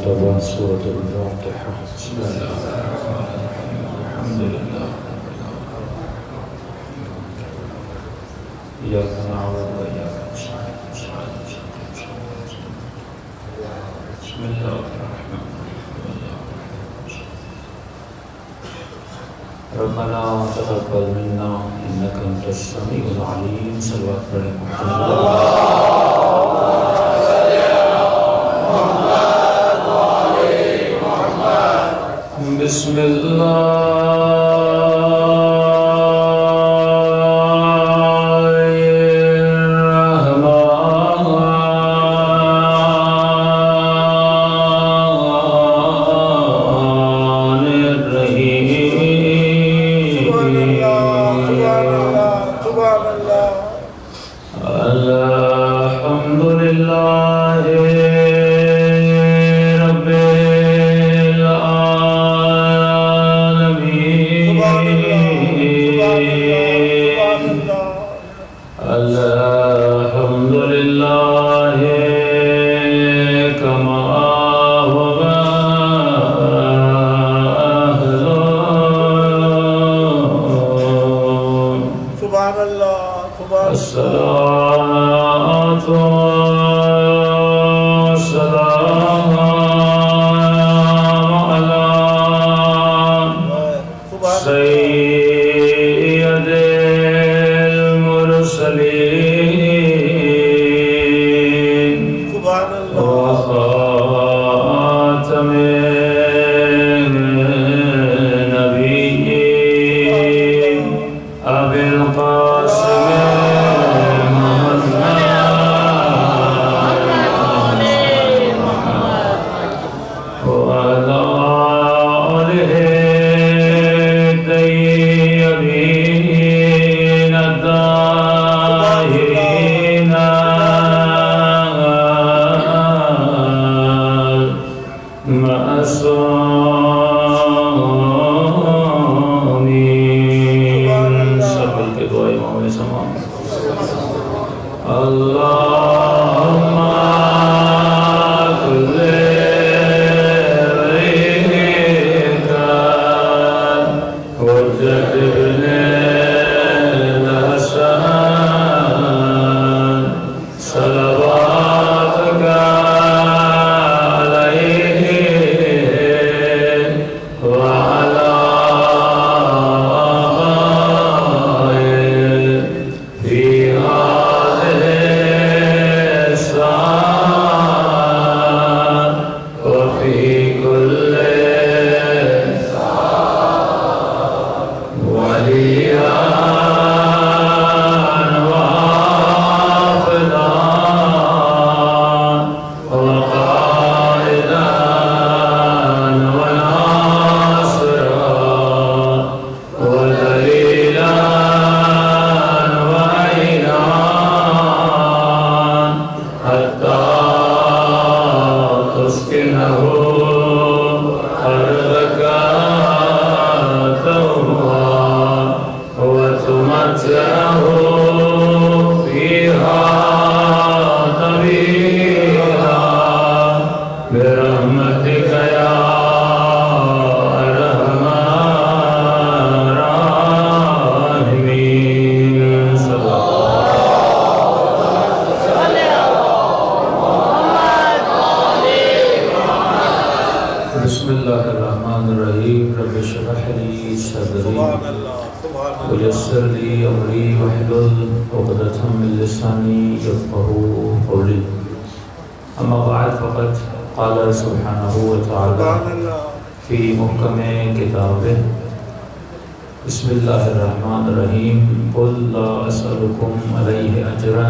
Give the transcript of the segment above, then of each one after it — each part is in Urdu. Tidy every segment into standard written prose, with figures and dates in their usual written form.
مرتبہ سورۃ الفاتحہ۔ بسم اللہ الرحمن الرحیم، الحمدللہ ایاک نعبد و ایاک نستعین، بسم اللہ الرحمن الرحیم۔ ربنا تقبل منا انک انت السمیع العلیم۔ صلوات پڑھیں محمد بسم اللہ الرحمن الرحیم۔ رب اشرح لي صدری ويسر لي امری واحلل عقدۃ من لسانی یفقهوا قولی۔ اما بعد فقد قال سبحانہ وتعالی فی محکم کتابہ بسم اللہ الرحمن الرحیم قل لا اسألکم علیہ اجرا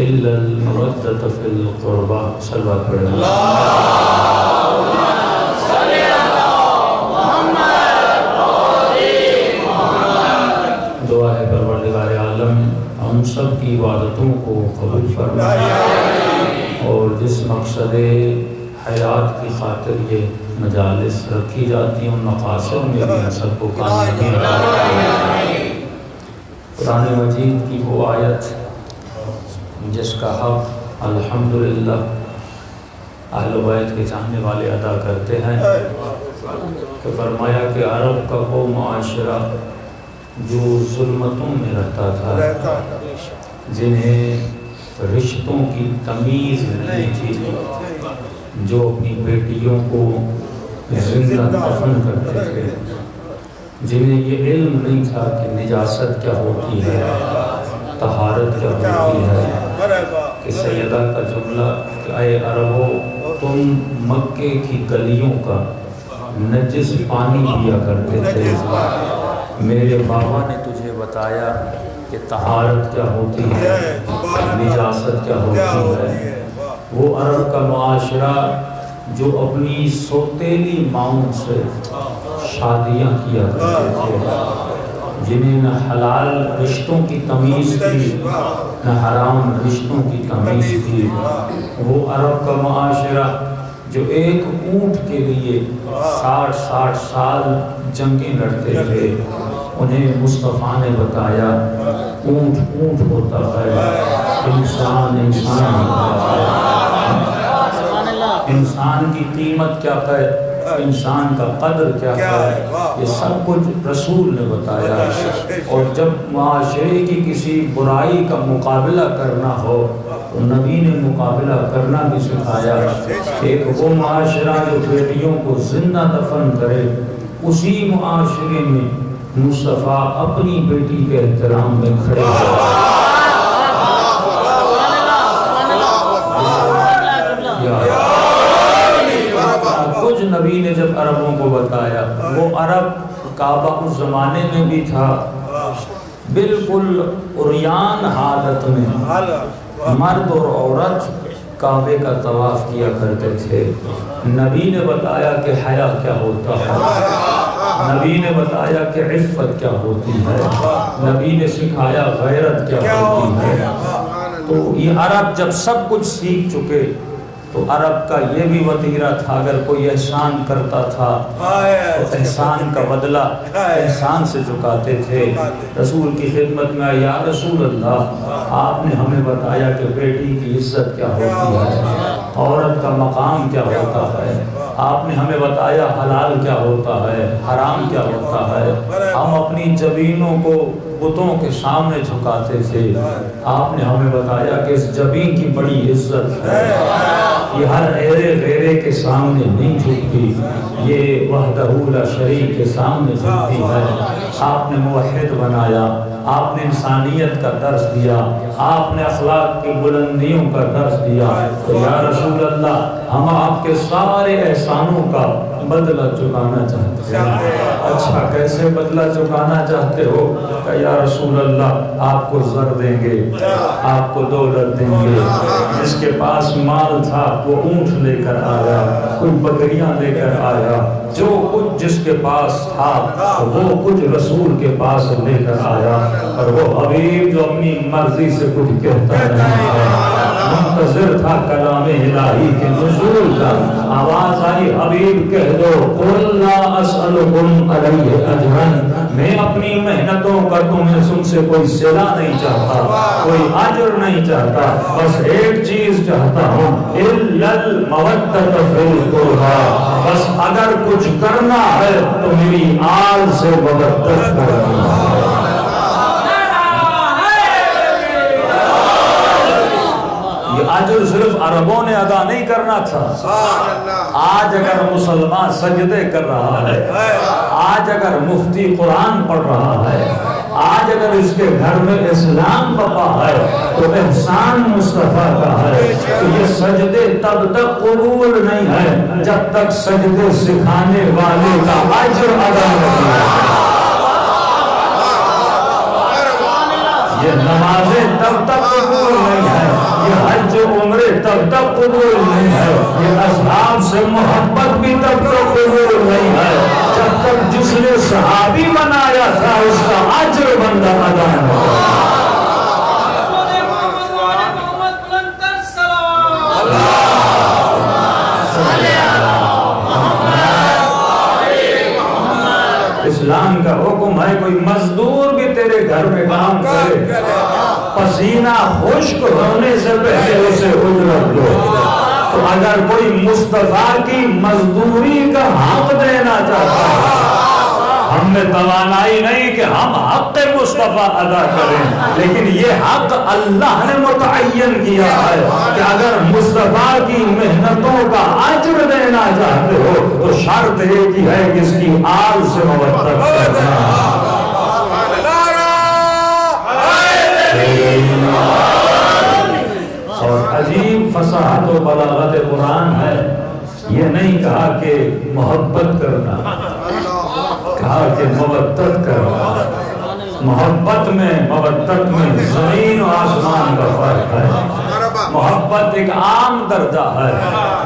الا المودۃ فی القربى۔ صلوات پڑھیں۔ دعا ہے پروردگار عالم ہم سب کی عبادتوں کو قبول فرمائے، اور جس مقصد حیات کی خاطر یہ مجالس رکھی جاتی ہیں ان مقاصد میں بھی ہم سب کو کامیابی عطا فرمائے۔ قرآن مجید کی وہ آیت جس کا حق الحمدللہ اہل بیت کے چاہنے والے ادا کرتے ہیں کہ فرمایا کہ عرب کا وہ معاشرہ جو ظلمتوں میں رہتا تھا، جنہیں رشتوں کی تمیز نہیں تھی، جو اپنی بیٹیوں کو زندہ دفن کرتے تھے، جنہیں یہ علم نہیں تھا کہ نجاست کیا ہوتی ہے، طہارت کیا ہوتی ہے، کہ سیدہ کا جملہ کہ اے عربو تم مکے کی گلیوں کا نجس پانی پیا کرتے تھے، میرے بابا نے تجھے بتایا کہ طہارت کیا ہوتی ہے، نجاست کیا ہوتی ہے۔ وہ عرب کا معاشرہ جو اپنی سوتیلی ماؤں سے شادیاں کیا کرتے تھے، جنہیں نہ حلال رشتوں کی تمیز تھی نہ حرام رشتوں کی تمیز تھی، وہ عرب کا معاشرہ جو ایک اونٹ کے لیے 60 سال جنگیں لڑتے تھے، انہیں مصطفیٰ نے بتایا اونٹ اونٹ ہوتا ہے، انسان انسان ہوتا ہے، انسان کی قیمت کیا ہے، انسان کا قدر کیا ہے، یہ سب کچھ رسول نے بتایا۔ اور جب معاشرے کی کسی برائی کا مقابلہ کرنا ہو تو نبی نے مقابلہ کرنا بھی سکھایا۔ ایک وہ معاشرہ جو بیٹیوں کو زندہ دفن کرے، اسی معاشرے میں مصطفیٰ اپنی بیٹی کے احترام میں کھڑے ہیں۔ کچھ نبی نے جب عربوں کو بتایا، وہ عرب کعبہ اس زمانے میں بھی تھا بالکل عریان حالت میں، مرد اور عورت کعبے کا طواف کیا کرتے تھے۔ نبی نے بتایا کہ حیا کیا ہوتا ہے، نبی نے بتایا کہ عفت کیا ہوتی ہے، نبی نے سکھایا غیرت کیا ہوتی ہے۔ تو یہ عرب جب سب کچھ سیکھ چکے تو عرب کا یہ بھی وتیرہ تھا، اگر کوئی احسان کرتا تھا تو احسان کا بدلہ احسان سے چکاتے تھے۔ رسول کی خدمت میں آیا، یا رسول اللہ آپ نے ہمیں بتایا کہ بیٹی کی عزت کیا ہوتی ہے، عورت کا مقام کیا ہوتا ہے، آپ نے ہمیں بتایا حلال کیا ہوتا ہے، حرام کیا ہوتا ہے۔ ہم اپنی جبینوں کو بتوں کے سامنے جھکاتے تھے، آپ نے ہمیں بتایا کہ اس جبین کی بڑی عزت ہے، یہ ہر ایرے غیرے کے سامنے نہیں جھکتی، یہ وحدہ لا شریک کے سامنے جھکتی ہے۔ آپ نے موحد بنایا، آپ نے انسانیت کا درس دیا، آپ نے اخلاق کی بلندیوں کا درس دیا۔ تو یا رسول اللہ ہم آپ کے سارے احسانوں کا بدلہ چکانا چاہتے ہیں۔ اچھا کیسے بدلہ چکانا چاہتے ہو؟ کہ یا رسول اللہ آپ کو زر دیں گے، آپ کو دولت دیں گے، جس کے پاس مال تھا وہ اونٹ لے کر آیا، کوئی بکریاں لے کر آیا، جو کچھ جس کے پاس تھا وہ کچھ رسول کے پاس لے کر آیا۔ اور وہ حبیب جو اپنی مرضی سے کچھ کہتا نہیں ہے، منتظر تھا کلام الہی کے نزول کا، آواز آئی حبیب کہہ دو قل لا اسألکم علیہ اجرا، میں اپنی محنتوں کا تمہیں تم سے کوئی صلہ نہیں چاہتا، کوئی اجر نہیں چاہتا، بس ایک چیز چاہتا ہوں الا المودۃ فی القربى، بس اگر کچھ کرنا ہے تو میری آل سے مودت کرنا ہے۔ یہ اجر صرف عربوں نے ادا نہیں کرنا تھا۔ آج اگر مسلمان سجدے کر رہا ہے، آج اگر مفتی قرآن پڑھ رہا ہے، آج اگر اس کے گھر میں اسلام بپا ہے تو احسان مصطفیٰ کا ہے۔ تو یہ سجدے تب تک قبول نہیں ہے جب تک سجدے سکھانے والے کا اجر ادا نہیں ہے۔ یہ نمازیں تب تک قبول نہیں ہے، یہ حج عمرے تب تک قبول نہیں ہے، یہ اصحاب سے محبت بھی تب تک قبول نہیں ہے جب تک جس نے صحابی بنایا تھا اس کا اجر بندہ ادا نہ کرے۔ اسلام کا حکم ہے کوئی مزدور بھی تیرے گھر میں کام کرے، پسینہ خشک ہونے سے پہلے اسے اجرت دو۔ تو اگر کوئی مصطفیٰ کی مزدوری کا حق دینا چاہتا ہے، ہم میں توانائی نہیں کہ ہم حق مصطفیٰ ادا کریں، لیکن یہ حق اللہ نے متعین کیا ہے کہ اگر مصطفیٰ کی محنتوں کا اجر دینا چاہتے ہو تو شرط ایک ہی ہے کہ اس کی آل سے مودت کرنا۔ اور عجیب فصاحت و بلاغت قرآن ہے، یہ نہیں کہا کہ محبت کرنا، کہا کہ مودت کرنا۔ محبت میں مودت میں زمین و آسمان کا فرق ہے۔ محبت ایک عام درجہ ہے،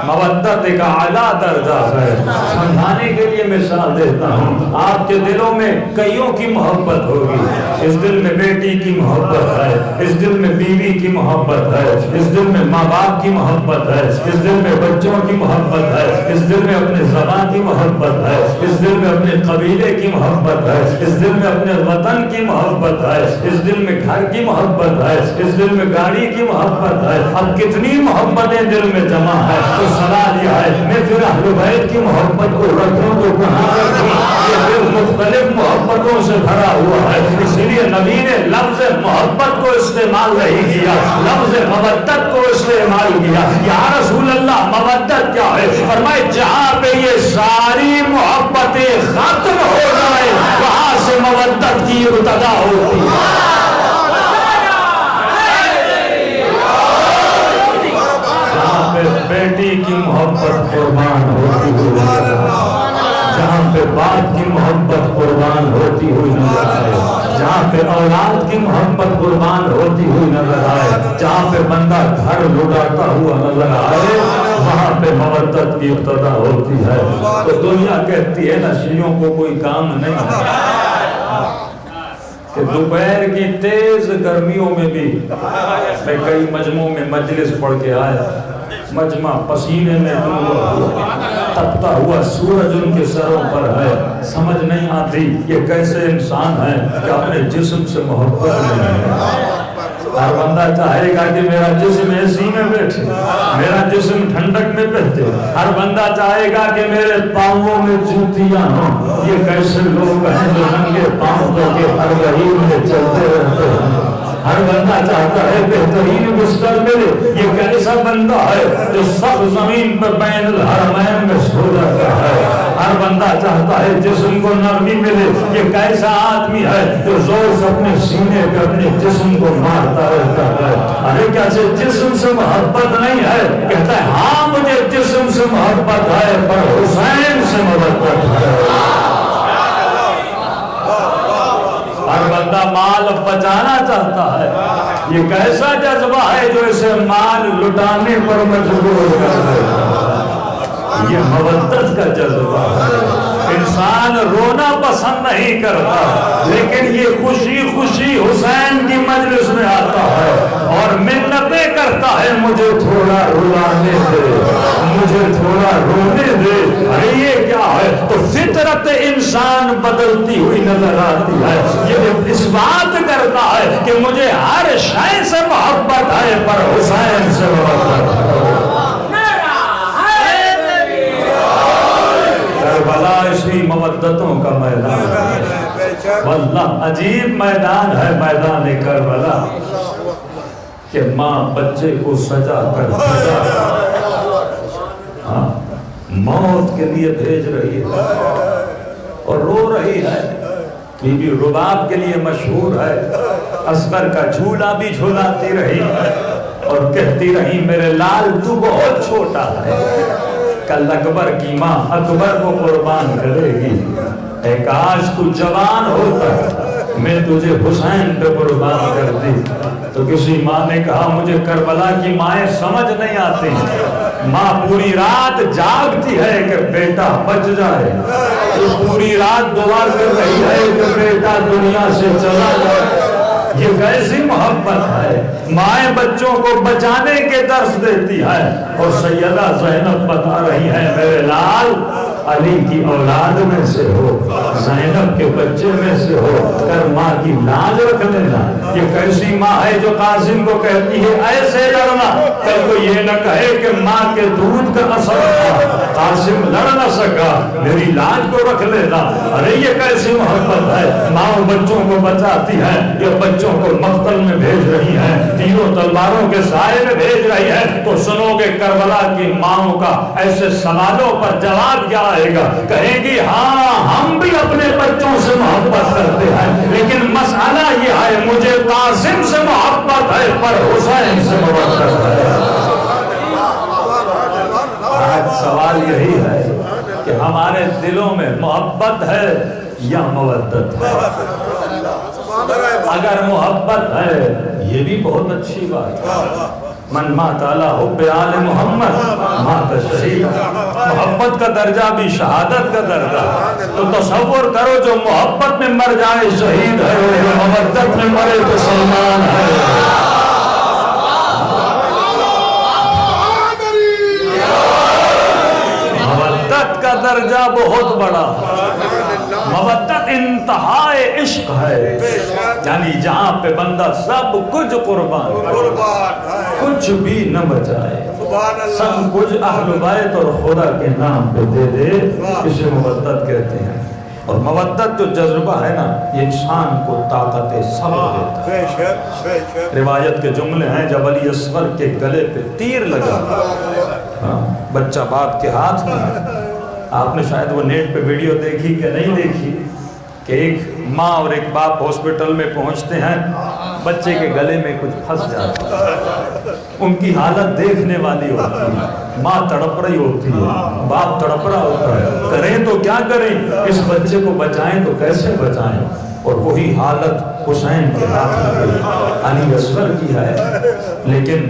مودت ایک اعلیٰ درجہ ہے۔ سمجھانے کے لیے مثال دیتا ہوں، آپ کے دلوں میں کئیوں کی محبت ہوگی، اس دل میں بیٹی کی محبت ہے، اس دل میں بیوی کی محبت ہے، اس دل میں ماں باپ کی محبت ہے، اس دل میں بچوں کی محبت ہے، اس دل میں اپنے زبان کی محبت ہے، اس دل میں اپنے قبیلے کی محبت ہے، اس دل میں اپنے وطن کی محبت ہے، اس دل میں گھر کی محبت ہے، اس دل میں گاڑی کی محبت ہے۔ اب کتنی محبتیں دل میں جمع ہے، تو سوال یہ ہے میں پھر اہل بیت کی محبت کو رکھوں تو کہاں رکھوں؟ یہ دل مختلف محبتوں سے بھرا ہوا ہے، اس لیے نبی نے لفظ محبت کو استعمال نہیں کیا، لفظ مودت کو استعمال کیا۔ یا رسول اللہ مودت کیا ہے؟ فرمائے جہاں پہ یہ ساری محبتیں ختم ہو جائیں وہاں سے مودت کی ابتدا ہوتی ہے۔ جہاں پہ بیٹی کی محبت قربان ہوتی ہوئی نظر آئے، جہاں پہ باپ کی محبت قربان ہوتی ہوئی نظر آئے، جہاں پہ اولاد کی محبت قربان ہوتی ہوئی نظر آئے، جہاں پہ بندہ گھر لٹاتا ہوا نظر آئے، وہاں پہ مودت کی ابتدا ہوتی ہے۔ تو دنیا کہتی ہے نا شیعوں کو کوئی کام نہیں ہے کہ دوپہر کی تیز گرمیوں میں بھی، میں کئی مجمعوں میں مجلس پڑھ کے آیا، مجمع پسینے میں ڈوبا ہوا، تپتا ہوا سورج ان کے سروں پر ہے، سمجھ نہیں آتی یہ کیسے انسان ہے کہ اپنے جسم سے محبت نہیں ہے۔ ہر بندہ چاہے گا کہ میرا جسم اے سی میں بیٹھے، میرا جسم ٹھنڈک میں بیٹھے، ہر بندہ چاہے گا کہ میرے پاؤں میں جوتیاں ہوں۔ یہ کیسے لوگ ہیں جو ننگے پاؤں کے ہر گلی میں چلتے رہتے ہیں؟ ہر بندہ چاہتا ہے بہترین بستر ملے۔ یہ کیسا بندہ ہے جو سب زمین پر بین الحرمین میں سو جاتا ہے؟ ہر بندہ چاہتا ہے جسم کو نرمی ملے۔ یہ کیسا آدمی ہے جو زور سے اپنے سینے پہ اپنے جسم کو مارتا رہتا ہے؟ ارے کیسے جسم سے محبت نہیں ہے؟ کہتا ہے ہاں مجھے جسم سے محبت ہے پر حسین سے محبت ہے۔ ہر بندہ مال بچانا چاہتا ہے۔ یہ کیسا جذبہ ہے جو اسے مال لٹانے پر مجبور کر دیتا ہے؟ یہ مودت کا جذبہ ہے۔ انسان رونا پسند نہیں کرتا، لیکن یہ خوشی خوشی حسین کی مجلس میں آتا ہے اور منتیں کرتا ہے مجھے تھوڑا رلانے دے، مجھے تھوڑا رونے دے۔ ارے یہ کیا ہے؟ تو فطرت انسان بدلتی ہوئی نظر آتی ہے۔ یہ اس بات کرتا ہے کہ مجھے ہر شے سے محبت ہے پر حسین سے محبت ہے۔ کربلا اسی مودتوں کا میدان ہے، واللہ عجیب میدان ہے میدان کربلا، کہ ماں بچے کو سجا کر موت کے لیے بھیج رہی ہے اور رو رہی ہے۔ بی بی رباب کے لیے مشہور ہے، اصغر کا جھولا بھی جھولاتی رہی اور کہتی رہی میرے لال تو بہت چھوٹا ہے، کل اکبر کی ماں اکبر کو قربان کرے گی، اے کاش تو جوان ہوتا میں تجھے حسین پہ قربان کر دی۔ تو کسی ماں نے کہا مجھے کربلا کی مائیں سمجھ نہیں آتی، ماں پوری رات جاگتی ہے کہ بیٹا بچ جائے، تو پوری رات دعا کر رہی ہے کہ بیٹا دنیا سے چلا جائے۔ یہ کیسی محبت ہے؟ مائیں بچوں کو بچانے کے درس دیتی ہے اور سیدہ زینب بتا رہی ہے میرے لال علی کی اولاد میں سے ہو، زینب کے بچے میں سے ہو، کر ماں کی لاج رکھ لینا۔ یہ کیسی ماں ہے جو قاسم کو کہتی ہے ایسے لڑنا، کل کو یہ نہ کہے کہ ماں کے دودھ کا اثر تھا، قاسم لڑ نہ سکا، میری لاج کو رکھ لینا۔ ارے یہ کیسی محبت ہے، ماں بچوں کو بچاتی ہے، یہ بچوں کو مقتل میں بھیج رہی ہے، تیروں تلواروں کے سائے میں بھیج رہی ہے۔ تو سنو گے کربلا کی ماؤں کا ایسے سوالوں پر جواب کیا آئے گا؟ کہیں گی ہاں ہم بھی اپنے بچوں سے محبت کرتے ہیں، لیکن مسئلہ یہ ہے مجھے قاسم سے محبت ہے پر حسین سے محبت ہے۔ آج سوال یہی ہے کہ ہمارے دلوں میں محبت ہے یا مودت ہے؟ اگر محبت ہے یہ بھی بہت اچھی بات ہے، من مات علی حب آل محمد مات شہید، محبت کا درجہ بھی شہادت کا درجہ، تو تصور کرو جو محبت میں مر جائے شہید ہے، جو مودت میں مرے تو سلمان ہے۔ مودت کا درجہ بہت بڑا، مودت انتہائی عشق ہے، یعنی جہاں پہ بندہ سب کچھ قربان، کچھ بھی نہ بچائے، سب کچھ اہل بیت اور خدا کے نام پہ دے دے، اسے مودت کہتے ہیں۔ اور مودت جو جذبہ ہے نا، یہ انسان کو طاقت صبر دیتا ہے۔ روایت کے جملے ہیں جب علی اصغر کے گلے پہ تیر لگا، بچہ باپ کے ہاتھ میں، آپ نے شاید وہ نیٹ پہ ویڈیو دیکھی کہ نہیں دیکھی، کہ ایک ماں اور ایک باپ ہاسپٹل میں پہنچتے ہیں، بچے کے گلے میں کچھ پھنس جاتا ہے، ان کی حالت دیکھنے والی ہوتی ہے، ماں تڑپ رہی ہوتی ہے، باپ تڑپ رہا ہوتا ہے، کریں تو کیا کریں، اس بچے کو بچائیں تو کیسے بچائیں؟ اور وہی حالت حسین کے ہاتھ میں علی اصغر کی ہے، لیکن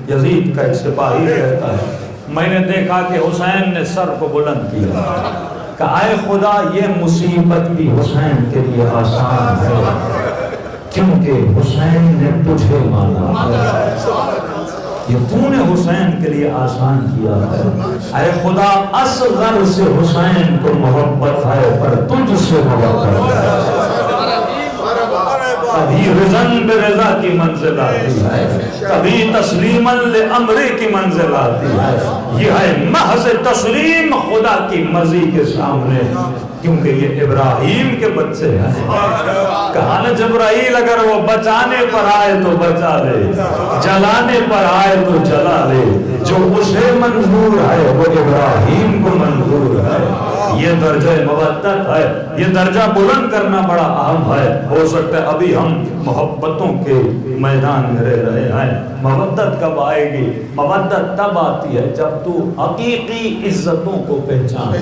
یزید کا ایک سپاہی کہتا ہے میں نے دیکھا کہ حسین نے سر کو بلند کیا، کہ اے خدا یہ مصیبت بھی حسین کے لیے آسان ہے، کیونکہ حسین نے تجھے مانا ہے، یہ تو نے حسین کے لیے آسان کیا ہے۔ اے خدا اصغر سے حسین کو محبت ہے پر تجھ سے محبت ہے۔ کبھی رضن برضا کی منزل آتی ہے، کبھی تسلیماً لامرے کی منزل آتی ہے، یہ ہے محض تسلیم خدا کی مرضی کے سامنے، کیونکہ یہ ابراہیم کے بچے ہیں۔ کہا نا جبرائیل اگر وہ بچانے پر آئے تو بچا لے، جلانے پر آئے تو جلا لے، جو اسے منظور ہے وہ ابراہیم کو منظور ہے۔ یہ درجہ مودت ہے، یہ درجہ بلند کرنا بڑا اہم ہے۔ ہو سکتا ہے ابھی ہم محبتوں کے میدان میں رہ رہے ہیں، مودت کب آئے گی؟ مودت تب آتی ہے جب تو حقیقی عزتوں کو پہچان،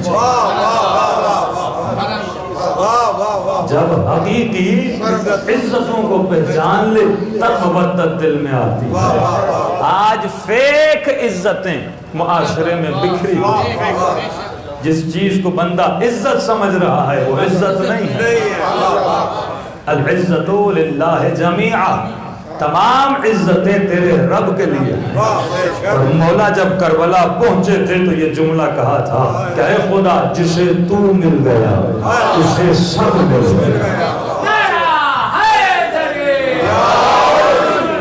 جب حقیقی عزتوں کو پہچان لے تب مودت دل میں آتی ہے۔ آج فیک عزتیں معاشرے میں بکھری ہوئی، جس چیز کو بندہ عزت سمجھ رہا ہے وہ عزت نہیں ہے۔ العزت للہ جمیعا، تمام عزتیں تیرے رب کے لیے ہیں۔ اور مولا جب کربلا پہنچے تھے تو یہ جملہ کہا تھا کہ اے خدا جسے تو مل گیا اسے سب مل گیا۔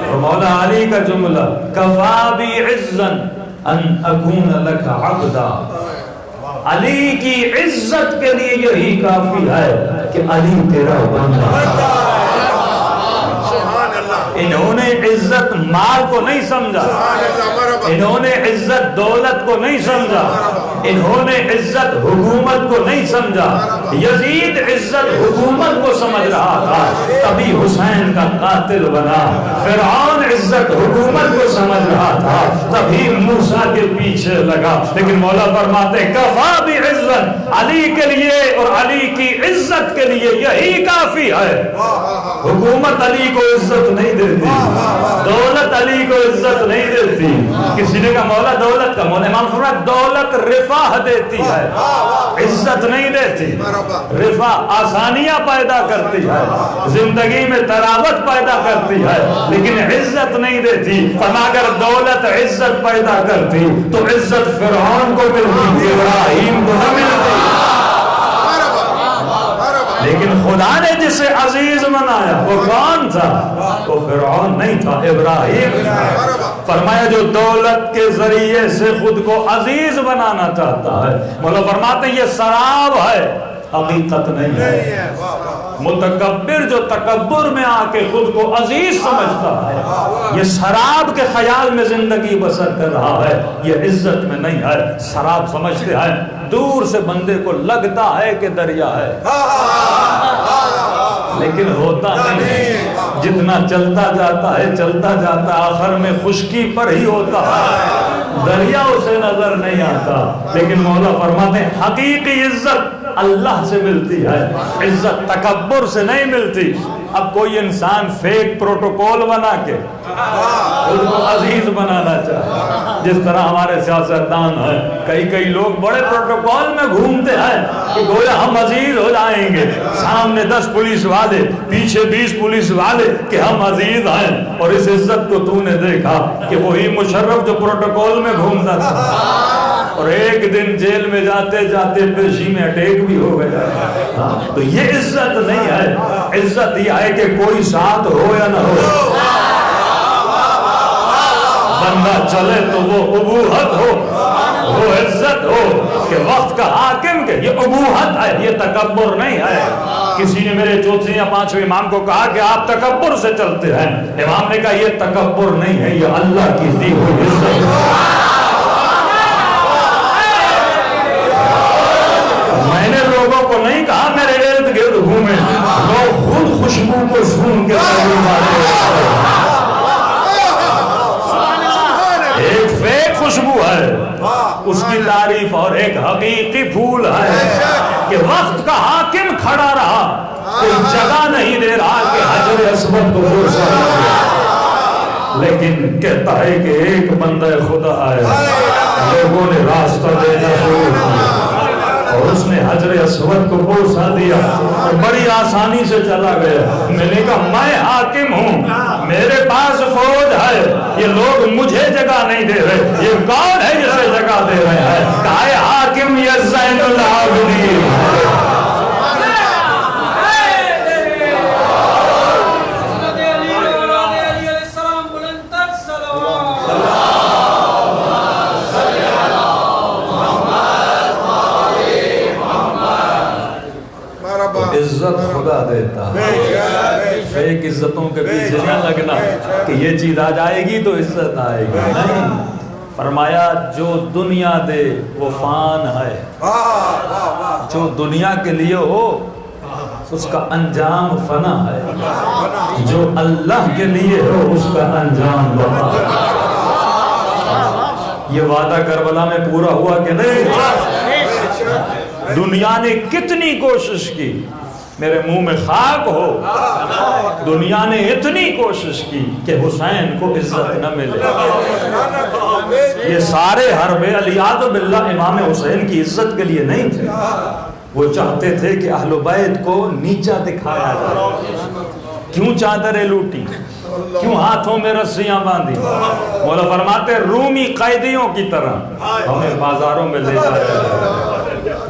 اور مولا علی کا جملہ کفا بی عزا ان اکون لک عبدا، علی کی عزت کے لیے یہی کافی ہے کہ علی تیرا بندہ۔ انہوں نے عزت مال کو نہیں سمجھا، انہوں نے عزت دولت کو نہیں سمجھا، انہوں نے عزت حکومت کو نہیں سمجھا۔ یزید عزت حکومت کو سمجھ رہا تھا، تبھی حسین کا قاتل بنا۔ فرعون عزت حکومت کو سمجھ رہا تھا، تبھی موسیٰ کے پیچھے لگا۔ لیکن مولا فرماتے کفا بھی عزت، علی کے لیے اور علی کی عزت کے لیے یہی کافی ہے۔ حکومت علی کو عزت نہیں دیتی، دولت علی کو عزت نہیں دیتی۔ کسی نے کہا مولا دولت کا، مولا امام فرمایا دولت رفاہ دیتی ہے، عزت نہیں دیتی۔ رفاہ آسانیاں پیدا کرتی ہے، زندگی میں تراوت پیدا کرتی ہے، لیکن عزت نہیں دیتی۔ فرمایا اگر دولت عزت پیدا کرتی تو عزت فرعون کو ملتی، ابراہیم کو نہ ملتی۔ خدا نے جسے عزیز بنایا وہ کون تھا؟ وہ فرعون نہیں تھا، ابراہیم تھا۔ فرمایا جو دولت کے ذریعے سے خود کو عزیز بنانا چاہتا ہے، مولا فرماتے ہیں یہ سراب ہے، حقیقت نہیں ہے۔ متکبر جو تکبر میں آ کے خود کو عزیز سمجھتا ہے، یہ سراب کے خیال میں زندگی بسر کر رہا ہے، یہ عزت میں نہیں ہے، سراب سمجھتے ہیں۔ دور سے بندے کو لگتا ہے کہ دریا ہے لیکن ہوتا نہیں، جتنا چلتا جاتا ہے آخر میں خشکی پر ہی ہوتا ہے، دریا اسے نظر نہیں آتا۔ لیکن مولا فرماتے ہیں حقیقی عزت اللہ سے ملتی ہے، عزت تکبر سے نہیں ملتی۔ اب کوئی انسان فیک پروٹوکول بنا کے خود کو عزیز بنانا چاہے، جس طرح ہمارے سیاستدان ہیں، کئی لوگ بڑے پروٹوکول میں گھومتے ہیں کہ گویا ہم عزیز ہو جائیں گے، سامنے 10 پولیس والے، پیچھے 20 پولیس والے کہ ہم عزیز ہیں۔ اور اس عزت کو تو نے دیکھا کہ وہی مشرف جو پروٹوکول میں گھومتا تھا اور ایک دن جیل میں جاتے جاتے پیشی میں اٹیک بھی ہو گیا۔ تو یہ عزت نہیں ہے، عزت یہ ہے کہ کوئی ساتھ ہو یا نہ ہو، بندہ چلے تو وہ ابوہت ہو، وہ عزت ہو کہ وقت کا حاکم کہ یہ ابوہت ہے، یہ تکبر نہیں ہے۔ کسی نے میرے چوتھے یا 5ویں امام کو کہا کہ آپ تکبر سے چلتے ہیں، امام نے کہا یہ تکبر نہیں ہے، یہ اللہ کی دی ہوئی عزت ہے۔ میں نے لوگوں کو نہیں کہا میرے ارد گرد گھومیں، لوگ خود خوشبو کو سون کے ایک فیک خوشبو ہے اس کی تعریف، اور ایک حقیقی پھول ہے کہ وقت کا حاکم کھڑا رہا، کوئی جگہ نہیں دے رہا کہ حجر اسود کو بوسا، لیکن کہتا ہے کہ ایک بندہ خدا ہے، لوگوں نے راستہ دینا شروع کیا اور اس نے حجر اسود کو بوسا دیا اور بڑی آسانی سے چلا گیا۔ میں نے کہا میں حاکم ہوں، میرے پاس فوج ہے، یہ لوگ مجھے جگہ نہیں دے رہے، یہ کون ہے جسے جگہ دے رہے ہیں؟ کہا ہے حاکم یہ زین العابدین۔ عزت خدا دیتا ہے، فیک عزتوں کے پیچھے نہ لگنا کہ یہ چیز آ جائے گی تو عزت آئے گی، نہیں۔ فرمایا جو دنیا دے وہ فان ہے، جو دنیا کے لیے ہو اس کا انجام فنا ہے، جو اللہ کے لیے ہو اس کا انجام بقا ہے۔ یہ وعدہ کربلا میں پورا ہوا کہ نہیں؟ دنیا نے کتنی کوشش کی میرے منہ میں خاک ہو، دنیا نے اتنی کوشش کی کہ حسین کو عزت نہ ملے۔ یہ سارے حرب علیہ باللہ امام حسین کی عزت کے لیے نہیں تھے، وہ چاہتے تھے کہ اہل بیت کو نیچا دکھایا جائے۔ کیوں چادریں لوٹی، کیوں ہاتھوں میں رسیاں باندھی؟ مولا فرماتے رومی قیدیوں کی طرح ہمیں بازاروں میں لے جایا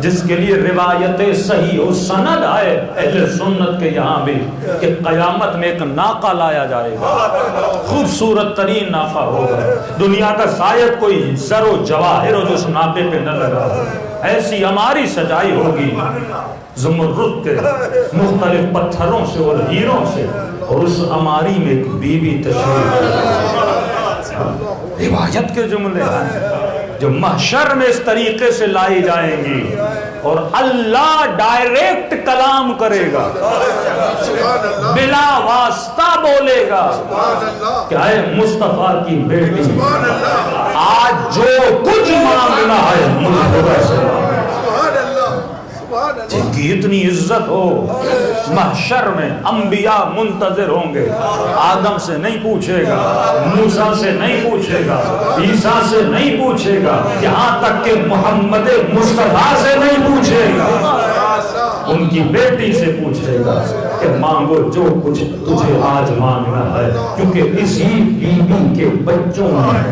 جس کے لیے روایت صحیح و سند آئے اہل سنت کے یہاں بھی کہ قیامت میں ایک ناقہ لایا جائے گا، خوبصورت ترین ناقہ ہوگا، دنیا کا شاید کوئی زر و جواہر ہو جو اس ناقے پہ نہ لگا، ایسی ہماری سجائی ہوگی زمرد کے مختلف پتھروں سے اور ہیروں سے، اور اس اماری میں ایک بی بی تشریف روایت کے جملے ہیں جو محشر میں اس طریقے سے لائی جائیں گی، اور اللہ ڈائریکٹ کلام کرے گا، بلا واسطہ بولے گا کہ اے مصطفیٰ کی بیٹی آج جو کچھ مانگنا ہے مجھ خدا سے، جن کی اتنی عزت ہو محشر میں انبیاء منتظر ہوں گے، آدم سے نہیں پوچھے گا، موسیٰ سے نہیں پوچھے گا، عیسیٰ سے نہیں پوچھے گا، یہاں تک کہ محمد مصطفیٰ سے نہیں پوچھے گا، ان کی بیٹی سے پوچھے گا کہ مانگو جو کچھ تجھے آج مانگنا ہے، کیونکہ اسی بی بی کے بچوں نے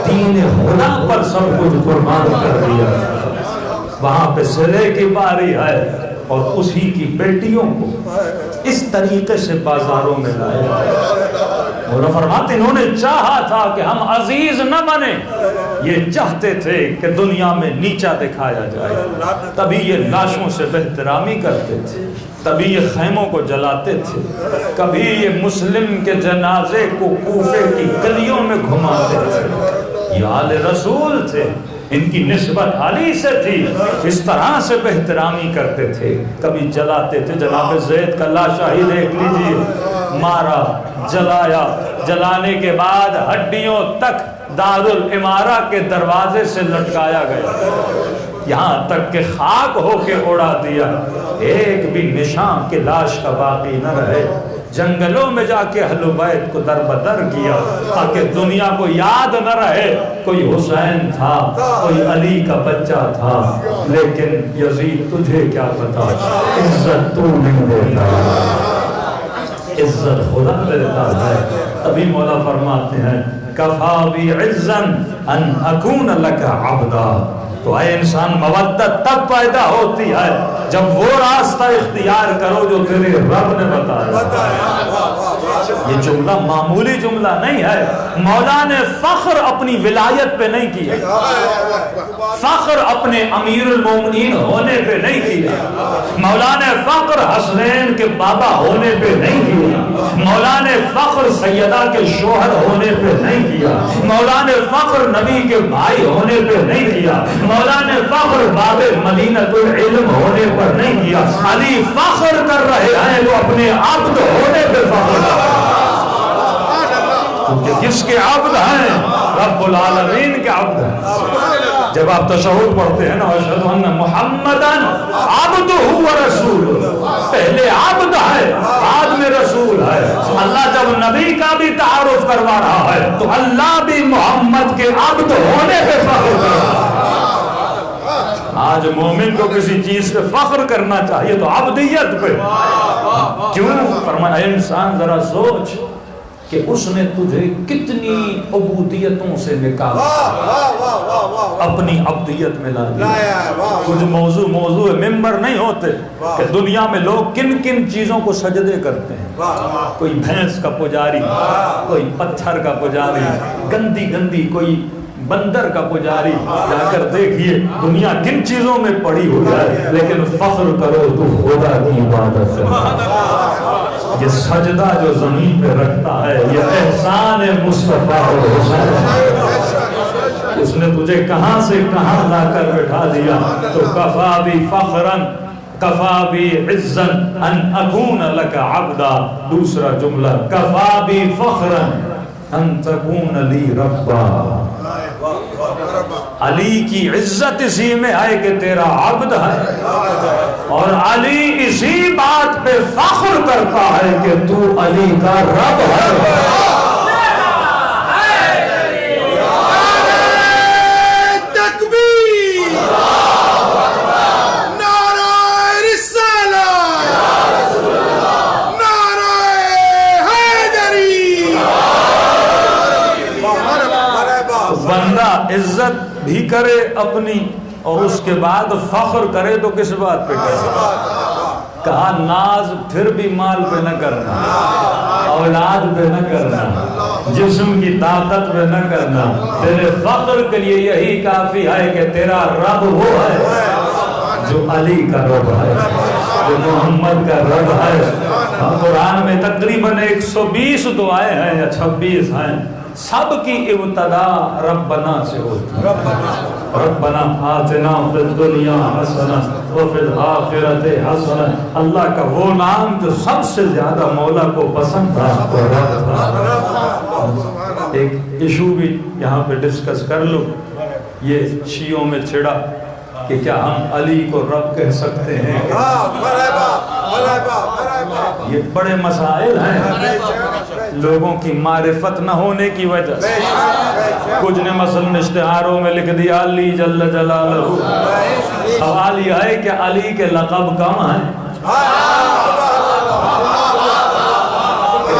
دین خدا پر سب کچھ قربان کر دیا۔ وہاں پہ صلح کی باری ہے اور اسی کی بیٹیوں کو اس طریقے سے بازاروں میں لائے۔ اور فرماتے انہوں نے چاہا تھا کہ ہم عزیز نہ بنے، یہ چاہتے تھے کہ دنیا میں نیچا دکھایا جائے، تبھی یہ لاشوں سے بہترامی کرتے تھے، تبھی یہ خیموں کو جلاتے تھے، کبھی یہ مسلم کے جنازے کو کوفے کی گلیوں میں گھماتے تھے۔ یہ آل رسول تھے، ان کی نسبت علی سے تھی، اس طرح سے بہترامی کرتے تھے، کبھی جلاتے تھے۔ جناب زید کا لاشا ہی دیکھ لیجیے، مارا، جلایا، جلانے کے بعد ہڈیوں تک دارالامارہ کے دروازے سے لٹکایا گیا، یہاں تک کہ خاک ہو کے اڑا دیا، ایک بھی نشان کے لاش کا باقی نہ رہے۔ جنگلوں میں جا کے اہل بیت کو در بدر کیا تاکہ دنیا کو یاد نہ رہے کوئی حسین تھا، کوئی علی کا بچہ تھا۔ لیکن یزید تجھے کیا پتا، عزت تو نہیں دیتا، عزت خدا دیتا ہے۔ تبھی مولا فرماتے ہیں کفا بی عزا ان اکون لک عبدا۔ تو اے انسان، مودت تب پیدا ہوتی ہے جب وہ راستہ اختیار کرو جو تیرے رب نے بتایا۔ یہ جملہ معمولی جملہ نہیں ہے، مولا نے فخر اپنی ولایت پہ نہیں کیا، فخر اپنے امیر المومنین ہونے پہ نہیں کیا، مولا نے فخر حسنین کے بابا ہونے پہ نہیں کیا، مولا نے فخر سیدہ کے شوہر ہونے پہ نہیں کیا، مولا نے فخر نبی کے بھائی ہونے پہ نہیں کیا، مولا نے فخر باب مدینۃ العلم ہونے پر نہیں کیا۔ علی فخر کر رہے ہیں وہ اپنے عبد ہونے پہ فخر کر رہے ہیں، کیونکہ کس کے عبد ہیں؟ رب العالمین کے عبد ہیں۔ جب آپ تشہد پڑھتے ہیں نا اشہد ان محمدن عبدہ و رسول، پہلے عبد ہے بعد میں رسول ہے۔ اللہ جب نبی کا بھی تعارف کروا رہا ہے تو اللہ بھی محمد کے عبد ہونے پہ فخر کر رہا ہے۔ آج مومن کو کسی چیز پہ فخر کرنا چاہیے تو عبدیت پہ کیوں؟ فرمایا انسان ذرا سوچ کہ اس نے تجھے کتنی عبودیتوں سے نکالا، اپنی عبدیت میں لا دیا۔ کچھ موضوع ممبر نہیں ہوتے کہ دنیا میں لوگ کن کن چیزوں کو سجدے کرتے ہیں، کوئی بھینس کا پجاری، کوئی پتھر کا پجاری، گندی گندی کوئی بندر کا پجاری، جا کر دیکھیے دنیا کن چیزوں میں پڑی ہوئی ہے، لیکن فخر کرو تو خدا کی عبادت سے۔ یہ سجدہ جو زمین پہ رکھتا ہے یہ احسان مصطفیٰ اور حسین، اس نے تجھے کہاں سے کہاں لا کر بٹھا دیا۔ تو کفا بی فخرن کفا بی عزن ان اکون لک عبدا، دوسرا جملہ کفا بی فخرن ان تکون لی ربا۔ علی کی عزت اسی میں ہے کہ تیرا عبد ہے، اور علی اسی بات پہ فخر کرتا ہے کہ تو علی کا رب ہے۔ بندہ عزت بھی کرے اپنی اور اس کے بعد فخر کرے تو کس بات پہ کرے؟ کہا ناز پھر بھی مال پہ نہ کرنا، اولاد پہ نہ کرنا، جسم کی طاقت پہ نہ کرنا، تیرے فخر کے لیے یہی کافی ہے کہ تیرا رب وہ ہے جو علی کا رب ہے، جو محمد کا رب ہے۔ قرآن میں تقریباً 120 دعائیں ہیں یا 26 ہیں، سب کی ابتدا ربنا سے ہوتی ہے۔ ربنا آتنا فی الدنیا حسنہ وفی الآخرۃ حسنہ، اللہ کا وہ نام جو سب سے زیادہ مولا کو پسند تھا۔ ایک ایشو بھی یہاں پہ ڈسکس کر لو، یہ شیعوں میں چھڑا کہ کیا ہم علی کو رب کہہ سکتے ہیں؟ یہ بڑے مسائل ہیں لوگوں کی معرفت نہ ہونے کی وجہ سے۔ کچھ نے مثلا اشتہاروں میں لکھ دیا علی جل جلالہ۔ سوال یہ ہے کہ علی کے لقب کم ہیں؟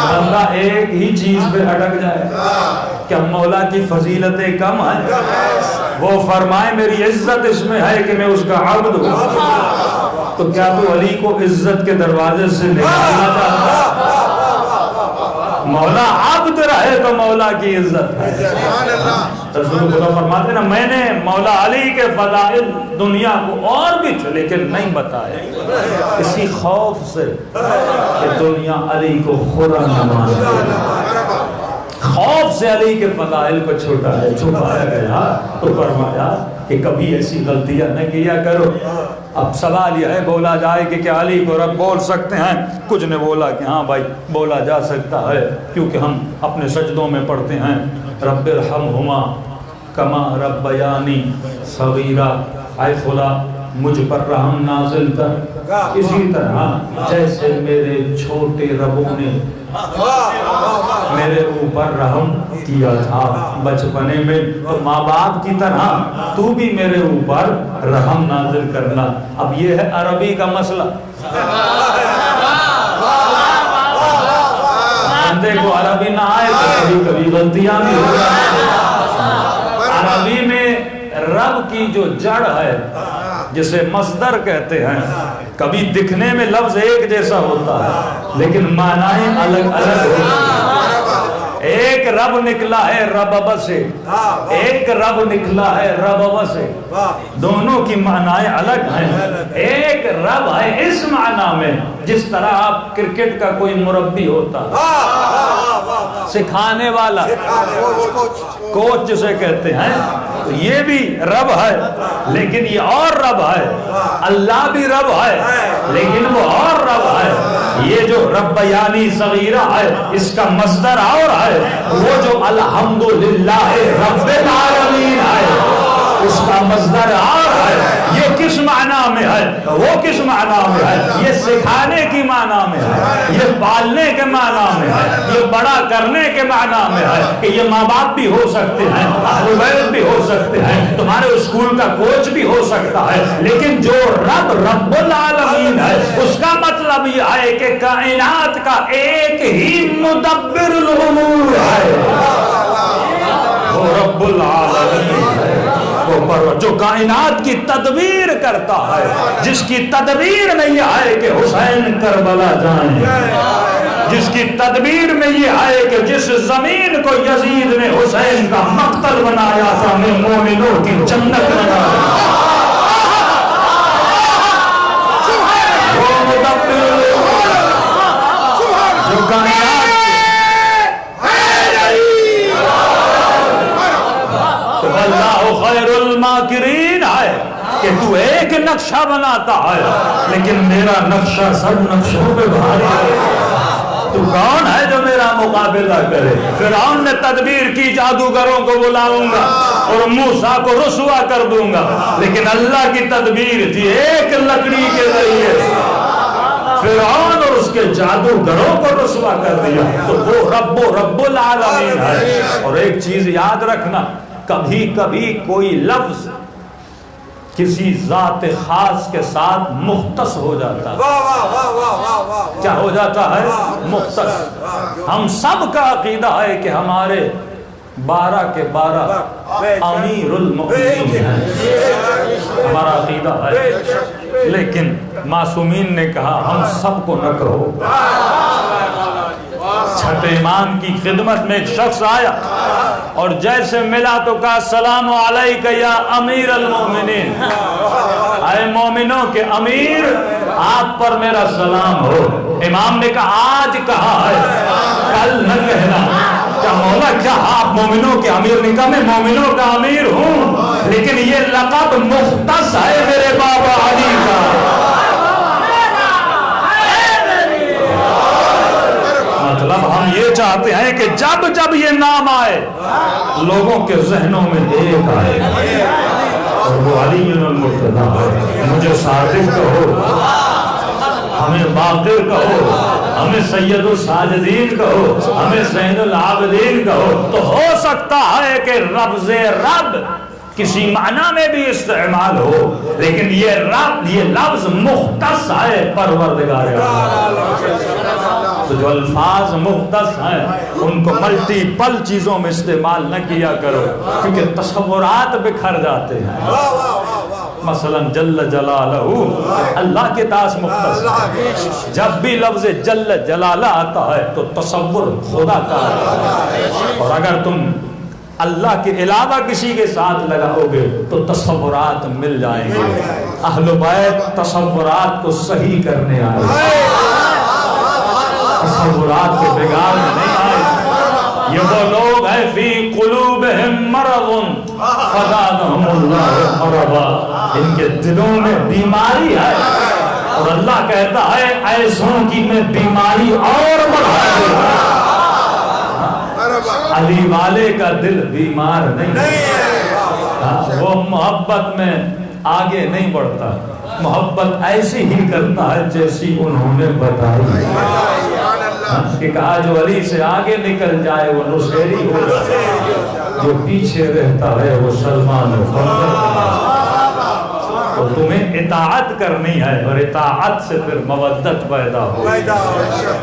بندہ ایک ہی چیز پہ اٹک جائے کیا مولا کی فضیلتیں کم ہیں؟ وہ فرمائے میری عزت اس میں ہے کہ میں اس کا عبد ہوں، تو کیا تو علی کو عزت کے دروازے سے نکالنا چاہتا ہے؟ مولا عبد رہے تو مولا کی عزت ہے۔ رسول خدا فرماتے نا میں نے مولا علی کے فضائل دنیا کو اور بھی تھے لیکن نہیں بتائے، اسی خوف سے کہ دنیا علی کو خدا نہ مانے، خوف سے علی کے فضائل کو چھپایا گیا۔ تو فرمایا کہ کبھی ایسی غلطیاں نہ کیا کرو۔ اب سوال یہ ہے بولا جائے کہ کیا علی کو رب بول سکتے ہیں؟ کچھ نے بولا کہ ہاں بھائی بولا جا سکتا ہے، کیونکہ ہم اپنے سجدوں میں پڑھتے ہیں رب ارحمہما کما ربیانی صغیرا، اے خدا مجھ پر رحم نازل کر اسی طرح جیسے میرے چھوٹے ربوں نے میرے اوپر رحم کیا تھا بچپنے میں، تو ماں باپ کی طرح تو بھی میرے اوپر رحم نازل کرنا۔ اب یہ ہے عربی کا مسئلہ، بندے کو عربی نہ آئے تو کبھی کبھی غلطیاں بھی ہو جاتی ہیں۔ عربی میں رب کی جو جڑ ہے جسے مصدر کہتے ہیں، کبھی دکھنے میں لفظ ایک جیسا ہوتا ہے لیکن معنی الگ الگ ہوتے ہیں۔ ایک رب نکلا ہے ربب سے، ایک رب نکلا ہے ربب سے، دونوں کی معنی الگ ہیں۔ ایک رب ہے اس معنی میں جس طرح آپ کرکٹ کا کوئی مربی ہوتا ہے، سکھانے والا، کوچ جسے کہتے ہیں، تو یہ بھی رب ہے لیکن یہ اور رب ہے۔ اللہ بھی رب ہے لیکن وہ اور رب ہے۔ یہ جو ربیانی صغیرہ ہے اس کا مصدر اور ہے، وہ جو الحمدللہ رب العالمین ہے اس کا مصدر اور ہے۔ یہ کس معنی میں ہے؟ وہ کس معنی میں ہے؟ یہ سکھانے کی معنی میں ہے، یہ پالنے کے معنی میں ہے، یہ بڑا کرنے کے معنی میں ہے کہ یہ ماں باپ بھی ہو سکتے ہیں، اہل بیت بھی ہو سکتے ہیں، تمہارے اسکول کا کوچ بھی ہو سکتا ہے، لیکن جو رب رب العالمین ہے اس کا مطلب یہ ہے کہ کائنات کا ایک ہی مدبر الامور ہے، وہ رب العالمین ہے، جو کائنات کی تدبیر کرتا ہے، جس کی تدبیر میں یہ آئے کہ حسین کربلا جائیں، جس کی تدبیر میں یہ آئے کہ جس زمین کو یزید نے حسین کا مقتل بنایا تھا میں مومنوں کی جنت بنایا، وہ مدبر جو کائنات اللہ خیر الماکرین ہے کہ تو ایک نقشہ بناتا ہے لیکن میرا نقشہ سب نقشوں پہ بھاری ہے۔ تو کون ہے جو میرا مقابلہ کرے؟ فرعون نے تدبیر کی جادوگروں کو بلاؤں گا اور موسیٰ کو رسوا کر دوں گا، لیکن اللہ کی تدبیر تھی ایک لکڑی کے ذریعے فرعون اور اس کے جادوگروں کو رسوا کر دیا۔ تو وہ رب العالمین ہے۔ اور ایک چیز یاد رکھنا، کبھی کبھی کوئی لفظ کسی ذات خاص کے ساتھ مختص ہو جاتا ہے۔ کیا ہو جاتا ہے؟ مختص۔ ہم سب کا عقیدہ ہے کہ ہمارے 12 کے 12 امیر المؤمنین ہیں، ہمارا عقیدہ ہے، لیکن معصومین نے کہا ہم سب کو نہ کہو۔ چھٹے امام کی خدمت میں ایک شخص آیا اور جیسے ملا تو کہا السلام علیکہ یا امیر المومنین، اے مومنوں کے امیر آپ پر میرا سلام ہو۔ امام نے کہا آج کہا ہے کل نہ کہنا۔ کیا مولا کیا آپ مومنوں کے امیر؟ نے کہا میں مومنوں کا امیر ہوں لیکن یہ لقب مختص ہے میرے بابا علی کا۔ مطلب ہم یہ چاہتے ہیں کہ جب جب یہ نام آئے لوگوں کے ذہنوں میں ایک آئے اور وہ علی المرتضیٰ ہے۔ مجھے صادق کہو، ہمیں باقر کہو، ہمیں سید الساجدین کہو، ہمیں زین العابدین کہو، تو ہو سکتا ہے کہ رب کسی معنی میں بھی استعمال ہو، لیکن یہ لفظ مختص ہے پروردگار تو جو الفاظ مختص ہیں ان کو ملٹی پل چیزوں میں استعمال نہ کیا کرو، کیونکہ تصورات بکھر جاتے ہیں۔ مثلا جل جلالہ اللہ کے پاس مختص ہے، جب بھی لفظ جل جلالہ آتا ہے تو تصور خدا کا ہے، اور اگر تم اللہ کے علاوہ کسی کے ساتھ لگاؤ گے تو تصورات مل جائیں گے۔ اہل بیت تصورات کو صحیح کرنے آئے، تصورات کے بگاڑ میں نہیں آئے۔ یہ وہ لوگ ہیں فی قلوبہم مرض فزادہم اللہ مرضا، ان کے دلوں میں بیماری ہے، اور اللہ کہتا ہے ایسوں کی میں بیماری اور بڑھا دوں۔ علی والے کا دل بیمار نہیں ہے، وہ محبت میں آگے نہیں بڑھتا، محبت ایسی ہی کرتا ہے جیسی انہوں نے بتائی کہ کہا جو علی سے آگے نکل جائے وہ نصیری ہوگا، جو پیچھے رہتا ہے وہ سلمان فرزند۔ تو تمہیں اطاعت کرنی ہے، اور اطاعت سے پھر مودت پیدا ہو۔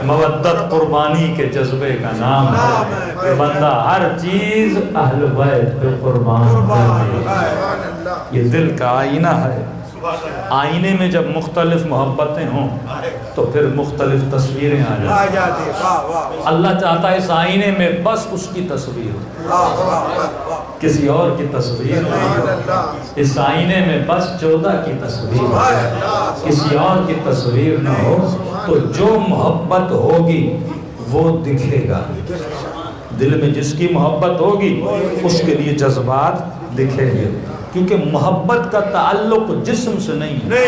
مودت قربانی کے جذبے کا نام ہے کہ بندہ ہر چیز اہل بیت پہ قربان کرے۔ یہ دل کا آئینہ ہے، آئینے میں جب مختلف محبتیں ہوں تو پھر مختلف تصویریں آ جاتی ہیں۔ اللہ چاہتا ہے اس آئینے میں بس اس کی تصویر ہو، کسی اور کی تصویر نہیں۔ اس آئینے میں بس 14 کی تصویر ہو، کسی اور کی تصویر نہ ہو، تو جو محبت ہوگی وہ دکھے گا۔ دل میں جس کی محبت ہوگی اس کے لیے جذبات دکھیں گے، کیونکہ محبت کا تعلق جسم سے نہیں ہے،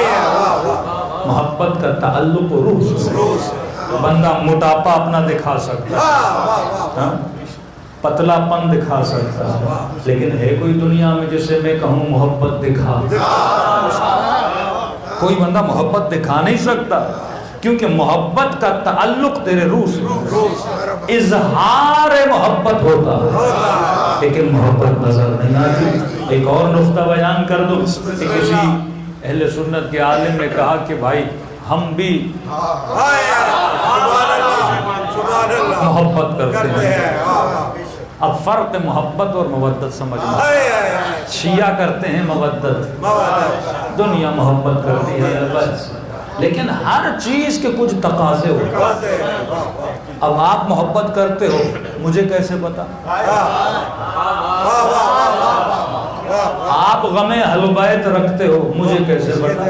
محبت کا تعلق روح سے۔ بندہ موٹاپا اپنا دکھا سکتا ہے، پتلا پن دکھا سکتا ہے، لیکن ہے کوئی دنیا میں جسے میں کہوں محبت دکھا؟ کوئی بندہ محبت دکھا نہیں سکتا، کیونکہ محبت کا تعلق تیرے روح سے، اظہار محبت ہوتا ہے لیکن محبت نظر نہیں آتی۔ ایک اور نقطہ بیان کر دو کہ کسی اہل سنت کے عالم نے کہا کہ بھائی ہم بھی محبت کرتے ہیں۔ اب فرق محبت اور مودت سمجھنا، شیعہ کرتے ہیں مودت، دنیا محبت کرتی ہے بس، لیکن ہر چیز کے کچھ تقاضے ہوتے ہیں۔ اب آپ محبت کرتے ہو، مجھے کیسے پتا؟ آپ غم اہل بیت رکھتے ہو، مجھے کیسے پتا؟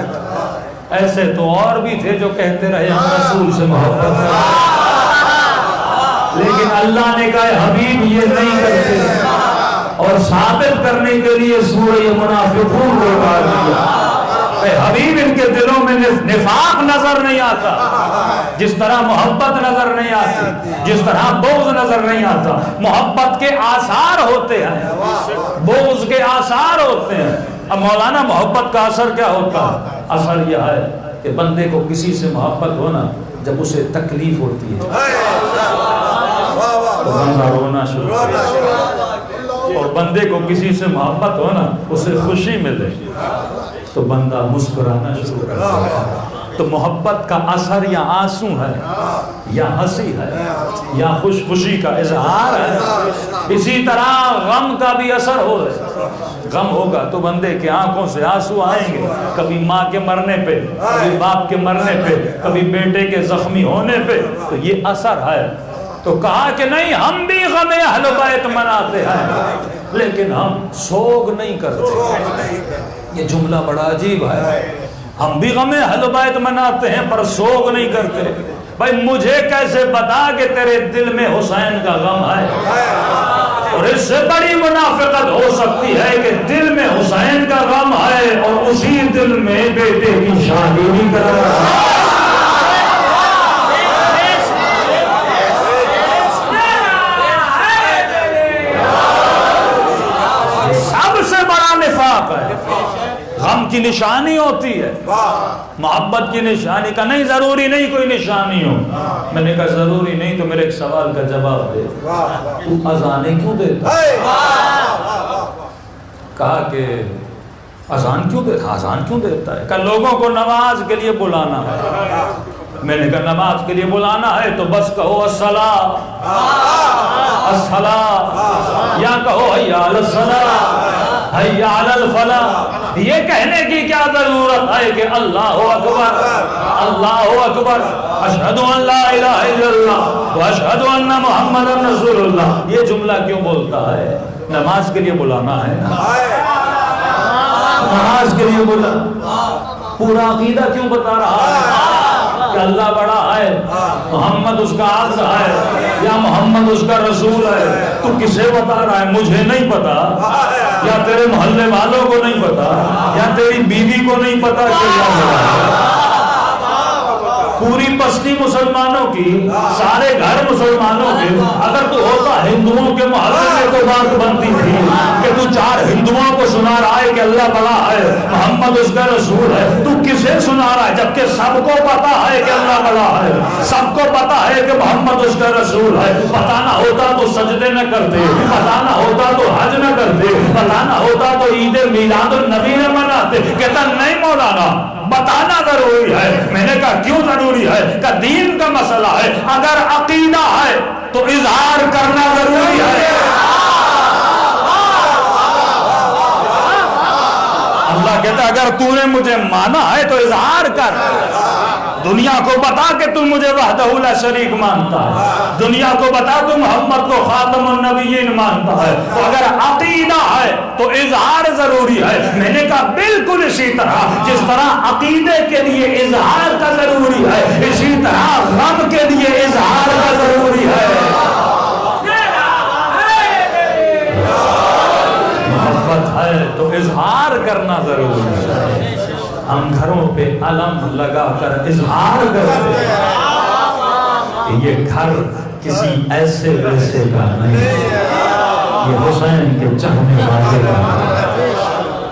ایسے تو اور بھی تھے جو کہتے رہے ہم رسول سے محبت کرتے ہیں، لیکن اللہ نے کہا حبیب یہ نہیں کرتے، اور ثابت کرنے کے لیے سورہ منافقون کو اتار دیا۔ حبیب ان کے دلوں میں نفاق نظر نہیں آتا، جس طرح محبت نظر نہیں آتی، جس طرح بغض نظر نہیں آتا۔ محبت کے آثار ہوتے ہیں، بغض کے آثار ہوتے ہیں۔ اب مولانا محبت کا اثر کیا ہوتا ہے؟ اثر یہ ہے کہ بندے کو کسی سے محبت ہونا جب اسے تکلیف ہوتی ہے تو بندہ رونا شروع کرتا، اور بندے کو کسی سے محبت ہونا اسے خوشی ملے تو بندہ مسکرانا شروع کرتا ہے۔ تو محبت کا اثر یا آنسو ہے، یا ہنسی ہے، یا خوشی کا اظہار ہے۔ اسی طرح غم کا بھی اثر ہو رہا ہے، غم ہوگا تو بندے کے آنکھوں سے آنسو آئیں گے، کبھی ماں کے مرنے پہ، کبھی باپ کے مرنے پہ، کبھی بیٹے کے زخمی ہونے پہ، تو یہ اثر ہے۔ تو کہا کہ نہیں ہم بھی غم اہل بیت مناتے ہیں لیکن ہم سوگ نہیں کرتے۔ یہ جملہ بڑا عجیب ہے، ہم بھی غم اہل بیت مناتے ہیں پر سوگ نہیں کرتے۔ بھائی مجھے کیسے پتا کہ تیرے دل میں حسین کا غم ہے؟ اور اس سے بڑی منافقت ہو سکتی ہے کہ دل میں حسین کا غم ہے اور اسی دل میں بیٹے کی شادی بھی کر رہا ہے۔ سب سے بڑا نفاق ہے، غم کی نشانی ہوتی ہے، محبت کی نشانی کا نہیں، ضروری نہیں کوئی نشانی ہو۔ میں نے کہا ضروری نہیں تو میرے ایک سوال کا جواب دے، تو اذانیں کیوں دیتا؟ کہا کہ اذان کیوں دیتا ہے؟ کہ لوگوں کو نماز کے لیے بلانا ہے۔ میں نے کہا نماز کے لیے بلانا ہے تو بس کہو الصلاۃ الصلاۃ، یا کہو حی علی الصلاۃ حی علی الفلاح۔ یہ کہنے کی کیا ضرورت ہے کہ اللہ اکبر اللہ اکبر اشہد ان لا الہ الا اللہ واشہد ان محمد رسول اللہ، یہ جملہ کیوں بولتا ہے؟ نماز کے لیے بلانا ہے، نماز کے لیے بولا۔ پورا عقیدہ کیوں بتا رہا ہے؟ کہ اللہ بڑا ہے، محمد اس کا عبد ہے، یا محمد اس کا رسول ہے۔ تو کسے بتا رہا ہے؟ مجھے نہیں پتا، یا تیرے محلے والوں کو نہیں پتا، یا تیری بیوی کو نہیں پتا کہ کیا ہو رہا ہے۔ پوری بستی مسلمانوں کی، سارے گھر مسلمانوں کے، اگر تو ہوتا ہندوؤں کے محلے میں تو بات بنتی تھی کہ تو 4 ہندوؤں کو سنا رہا ہے کہ اللہ بڑا ہے، محمد اس کا رسول ہے۔ تو کسے سنا رہا ہے؟ جبکہ سب کو پتا ہے کہ اللہ بڑا ہے، سب کو پتا ہے کہ محمد اس کا رسول ہے۔ پتا نہ ہوتا تو سجدے نہ کرتے، پتا نہ ہوتا تو حج نہ کرتے، پتا نہ ہوتا تو عید میلاد النبی نہ مناتے۔ کہتا نہیں مولانا، بتانا ضروری ہے۔ میں نے کہا کیوں ضروری ہے؟ کہ دین کا مسئلہ ہے، اگر عقیدہ ہے تو اظہار کرنا ضروری ہے۔ اللہ کہتا ہے اگر تو نے مجھے مانا ہے تو اظہار کر، دنیا کو بتا کہ تو مجھے وحدہ لا شریک مانتا ہے، دنیا کو بتا تو محمد کو خاتم النبیین مانتا ہے۔ تو اگر عقیدہ ہے تو اظہار ضروری ہے۔ میں نے کہا بالکل اسی طرح جس طرح عقیدے کے لیے اظہار کا ضروری ہے، اسی طرح غم کے لیے اظہار کا ضروری ہے۔ محبت ہے تو اظہار کرنا ضروری ہے۔ ہم گھروں پہ علم لگا کر اظہار کرتے ہیں کہ یہ گھر کسی ایسے ویسے کا نہیں، یہ حسین کے چاہنے والے کا۔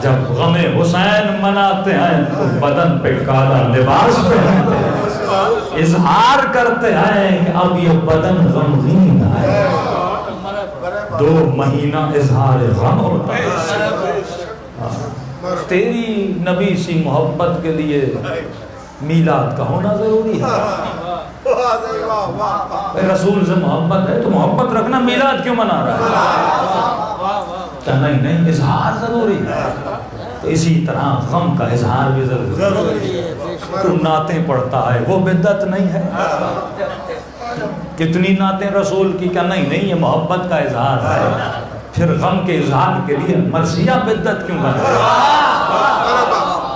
جب غم حسین مناتے ہیں تو بدن پہ کالا لباس پہنتے ہیں، اظہار کرتے ہیں کہ اب یہ بدن غمگین ہے۔ 2 مہینہ اظہار غم ہوتا ہے۔ تیری نبی سی محبت کے لیے میلاد کا ہونا ضروری ہے۔ رسول سے محبت ہے تو محبت رکھنا، میلاد کیوں منا رہا ہے؟ کہ نہیں اظہار ضروری ہے۔ تو اسی طرح غم کا اظہار بھی ضروری ہے۔ تو نعتیں پڑھتا ہے وہ بدعت نہیں ہے؟ کتنی نعتیں رسول کی، کہ نہیں یہ محبت کا اظہار ہے۔ پھر غم کے اظہار کے لیے مرثیہ بدعت کیوں بن گیا؟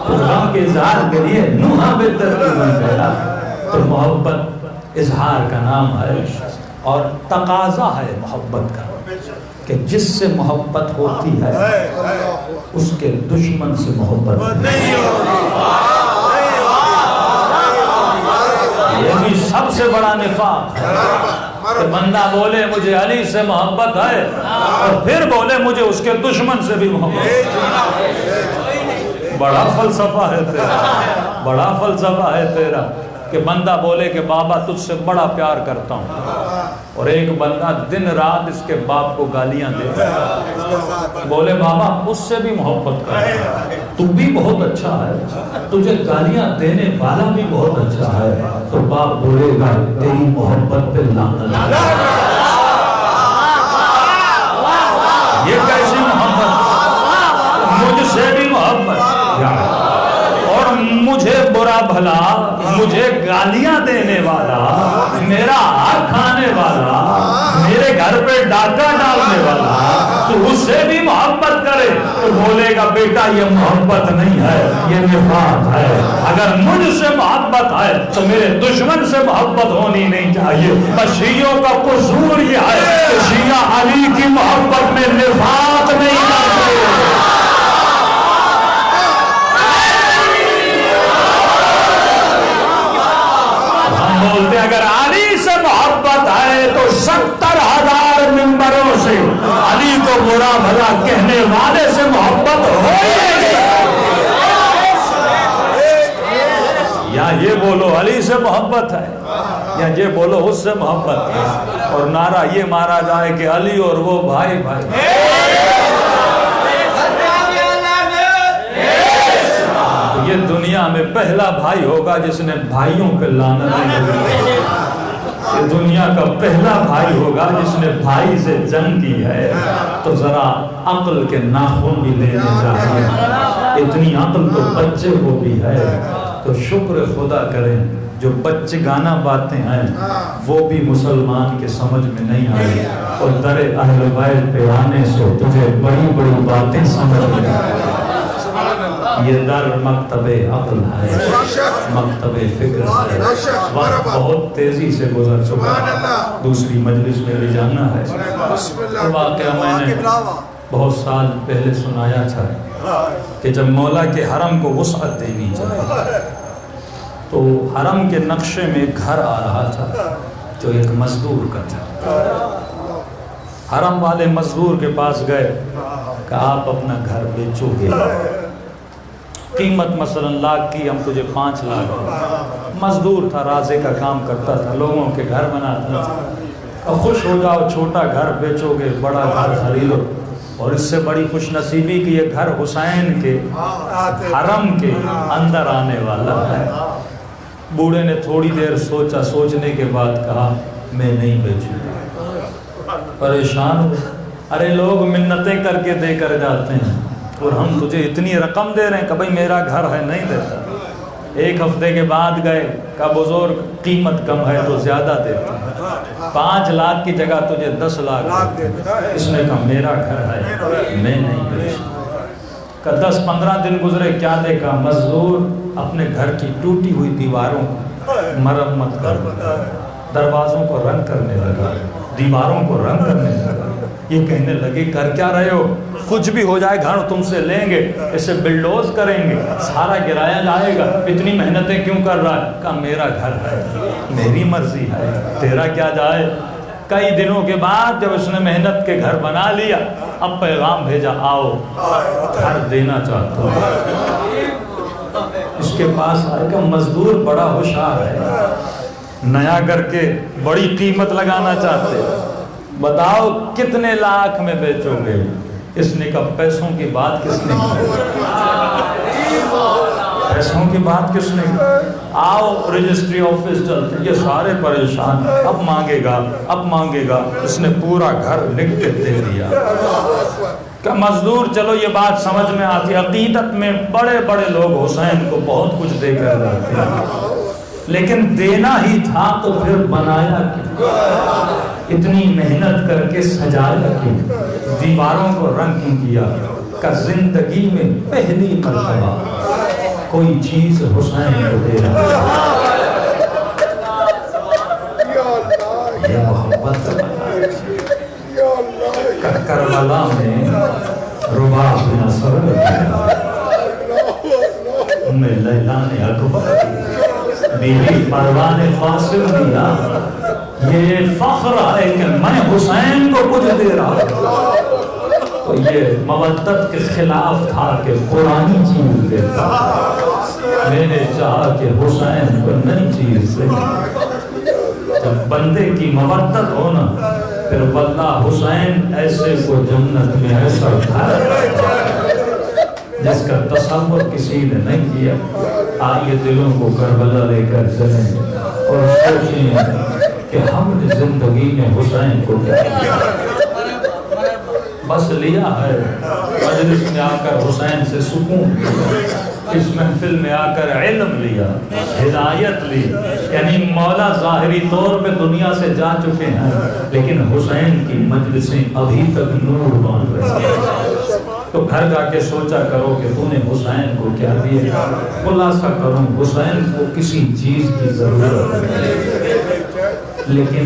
غم کے اظہار کے لیے نوحہ بدعت کیوں بن گیا؟ تو محبت اظہار کا نام ہے اور تقاضا ہے محبت کا کہ جس سے محبت ہوتی ہے اس کے دشمن سے محبت نہیں ہوتی۔ یہ بھی سب سے بڑا نفاق ہے کہ بندہ بولے مجھے علی سے محبت ہے اور پھر بولے مجھے اس کے دشمن سے بھی محبت ہے۔ بڑا فلسفہ ہے تیرا، بڑا فلسفہ ہے تیرا کہ بندہ بولے کہ بابا تجھ سے بڑا پیار کرتا ہوں، اور ایک بندہ دن رات اس کے باپ کو گالیاں دے بولے بابا اس سے بھی محبت کر، تو بھی بہت اچھا ہے، تجھے گالیاں دینے والا بھی بہت اچھا ہے، تو باپ بولے گا تیری محبت پہ لعنت۔ یہ کیسی محبت؟ مجھ سے بھی محبت اور مجھے برا بھلا، مجھے گالیاں دینے والا، میرا ہاتھ کھانے والا، میرے گھر پہ ڈاکہ ڈالنے والا، تو اس سے بھی محبت کرے تو بولے گا بیٹا یہ محبت نہیں ہے، یہ نفاق ہے۔ اگر مجھ سے محبت ہے تو میرے دشمن سے محبت ہونی نہیں چاہیے۔ بس شیعوں کا قصور یہ ہے کہ شیعہ علی کی محبت میں نفاق نہیں کرتے۔ بولتے اگر علی سے محبت ہے تو 70,000 ممبروں سے علی کو برا بھلا کہنے والے سے محبت ہو ہی نہیں۔ یا یہ بولو علی سے محبت ہے، یا یہ بولو اس سے محبت ہے، اور نعرہ یہ مارا جائے کہ علی اور وہ بھائی بھائی۔ یہ دنیا میں پہلا بھائی ہوگا جس نے بھائیوں پہ لعنت دی، یہ دنیا کا پہلا بھائی ہوگا جس نے بھائی سے جنگ کی ہے۔ تو ذرا عقل کے ناخن بھی لینے چاہیے، اتنی عقل تو بچے کو بھی ہے، تو شکر خدا کریں جو بچے گانا باتیں ہیں وہ بھی مسلمان کے سمجھ میں نہیں آئی، اور در اہل بیت پہ آنے سے تجھے بڑی بڑی باتیں سمجھ میں آئی۔ یہ در مکتب عقل ہے، مکتب فکر ہے۔ وقت بہت تیزی سے گزر چکا ہے، دوسری مجلس میں بھی جانا ہے۔ واقعہ میں نے بہت سال پہلے سنایا تھا کہ جب مولا کے حرم کو وسعت دینی چاہیے تو حرم کے نقشے میں ایک گھر آ رہا تھا جو ایک مزدور کا تھا۔ حرم والے مزدور کے پاس گئے کہ آپ اپنا گھر بیچو گے، قیمت مثلا لاکھ کی، ہم تجھے 5 لاکھ۔ مزدور تھا، رازے کا کام کرتا تھا، لوگوں کے گھر بناتا تھا۔ خوش ہو جاؤ، چھوٹا گھر بیچو گے، بڑا گھر خریدو۔ اور اس سے بڑی خوش نصیبی کہ یہ گھر حسین کے حرم کے اندر آنے والا ہے۔ بوڑھے نے تھوڑی دیر سوچا، سوچنے کے بعد کہا میں نہیں بیچوں گا۔ پریشان ہو، ارے لوگ منتیں کر کے دے کر جاتے ہیں اور ہم تجھے اتنی رقم دے رہے ہیں کہ بھئی میرا گھر ہے، نہیں دیتا۔ ایک ہفتے کے بعد گئے، کہا بزرگ قیمت کم ہے تو زیادہ دیتا ہے، 5 لاکھ کی جگہ تجھے 10 لاکھ۔ اس نے کہا میرا گھر ہے، میں نہیں بیچوں۔ کہ 10-15 دن گزرے، کیا دیکھا؟ مزدور اپنے گھر کی ٹوٹی ہوئی دیواروں مرمت کر لگا، دروازوں کو رنگ کرنے لگا، دیواروں کو رنگ کرنے لگا۔ یہ کہنے لگے کر کیا رہے ہو؟ کچھ بھی ہو جائے گھر تم سے لیں گے، اسے بلڈوز کریں گے، سارا گرایا جائے گا، اتنی محنتیں کیوں کر رہا ہے؟ کہا میرا گھر ہے، میری مرضی ہے، تیرا کیا جائے۔ کئی دنوں کے بعد جب اس نے محنت کے گھر بنا لیا، اب پیغام بھیجا آؤ گھر دینا چاہتا ہوں۔ اس کے پاس آئے کہ مزدور بڑا ہوشیار ہے، نیا کر کے بڑی قیمت لگانا چاہتے، بتاؤ کتنے لاکھ میں بیچو گے؟ اس نے کہا پیسوں کی بات کس نے کی؟ پیسوں کی بات کس نے کی؟ آؤ رجسٹری آفس چلتے، یہ سارے پریشان، اب مانگے گا، اب مانگے گا۔ اس نے پورا گھر لکھ کے دے دیا کہ مزدور چلو یہ بات سمجھ میں آتی، عقیدت میں بڑے بڑے لوگ حسین کو بہت کچھ دے کر جاتے ہیں، لیکن دینا ہی تھا تو پھر بنایا کیوں؟ اتنی محنت کر کے سجایا کیوں؟ دیواروں کو رنگ کیوں کیا؟ کہ زندگی میں پہلی مرتبہ کوئی چیز حسین کو دے رہا ہے، یہ محبت کہ کربلا میں رباع بن اثر میں لیلان اکبر بیوی پروان فاصل دیا، یہ فخر ہے کہ میں حسین کو کچھ دے رہا ہوں۔ تو یہ مودت کے خلاف تھا کہ قرآنی چیز دیتا، میں نے چاہا کہ حسین کو نئی چیز دے۔ جب بندے کی مودت ہونا پھر واللہ حسین ایسے کو جنت میں ایسا گھر جس کا تصور کسی نے نہیں کیا۔ آئیے دلوں کو کربلا لے کر چلیں اور سوچیں کہ ہم نے زندگی میں حسین کو کیا کیا، بس لیا ہے مجلس میں آ کر حسین سے سکون لیا، اس محفل میں آ کر علم لیا، ہدایت لی، یعنی مولا ظاہری طور پہ دنیا سے جا چکے ہیں لیکن حسین کی مجلسیں ابھی تک نور باندھ رہی ہیں۔ تو گھر جا کے سوچا کرو کہ تو نے حسین کو کیا دیا۔ خلاصہ کروں، حسین کو کسی چیز کی ضرورت نہیں، لیکن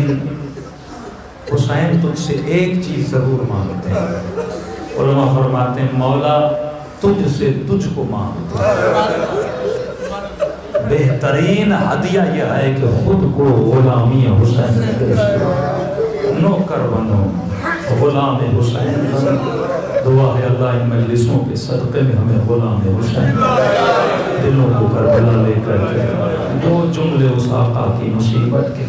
حسین تجھ سے ایک چیز ضرور مانگتے ہیں۔ علماء فرماتے ہیں مولا تجھ سے تجھ کو مانگتے ہیں۔ بہترین ہدیہ یہ ہے کہ خود کو غلامی حسین میں پیش کرو، نوکر بنو، غلام حسین بنو۔ دعا ہے اللہ ان مجلسوں کے صدقے میں ہمیں غلام حسین دلوں کو کربلا لے کر جو جملے اس آقا کی مصیبت کے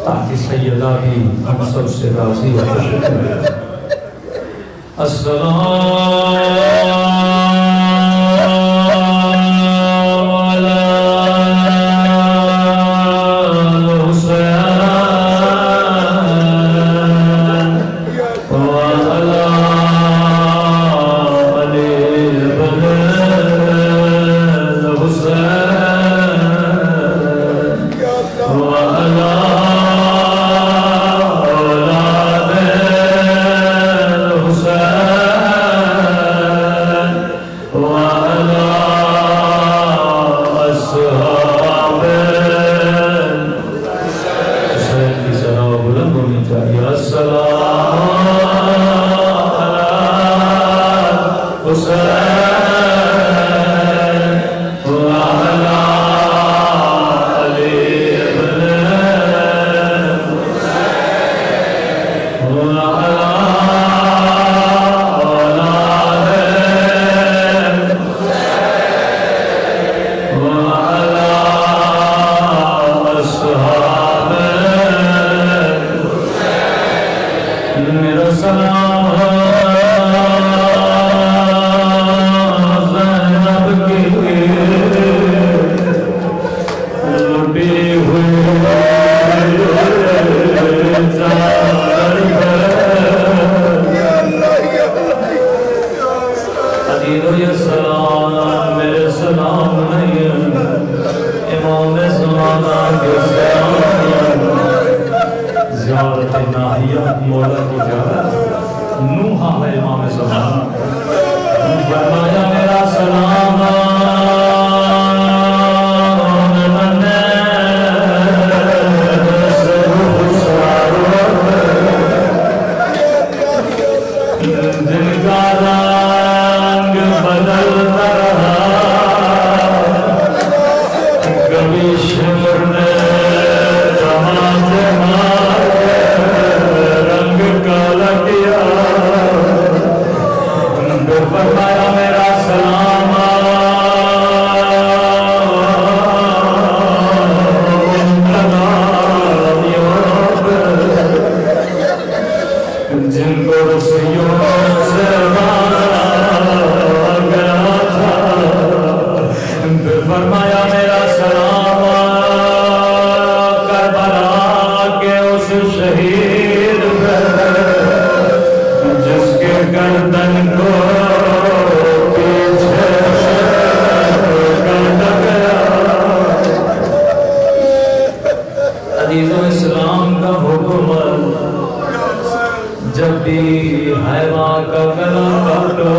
تاکہ سیدہ بھی ہم سب سے راضی و خوش کرے۔ السلام فرمایا میرا سلام کربلا کے اس شہید پہ جس کے گردن کو پیچھے سے کاٹا گیا۔ عزیزو اسلام کا حکم جب بھی حیوان کا گلا کاٹو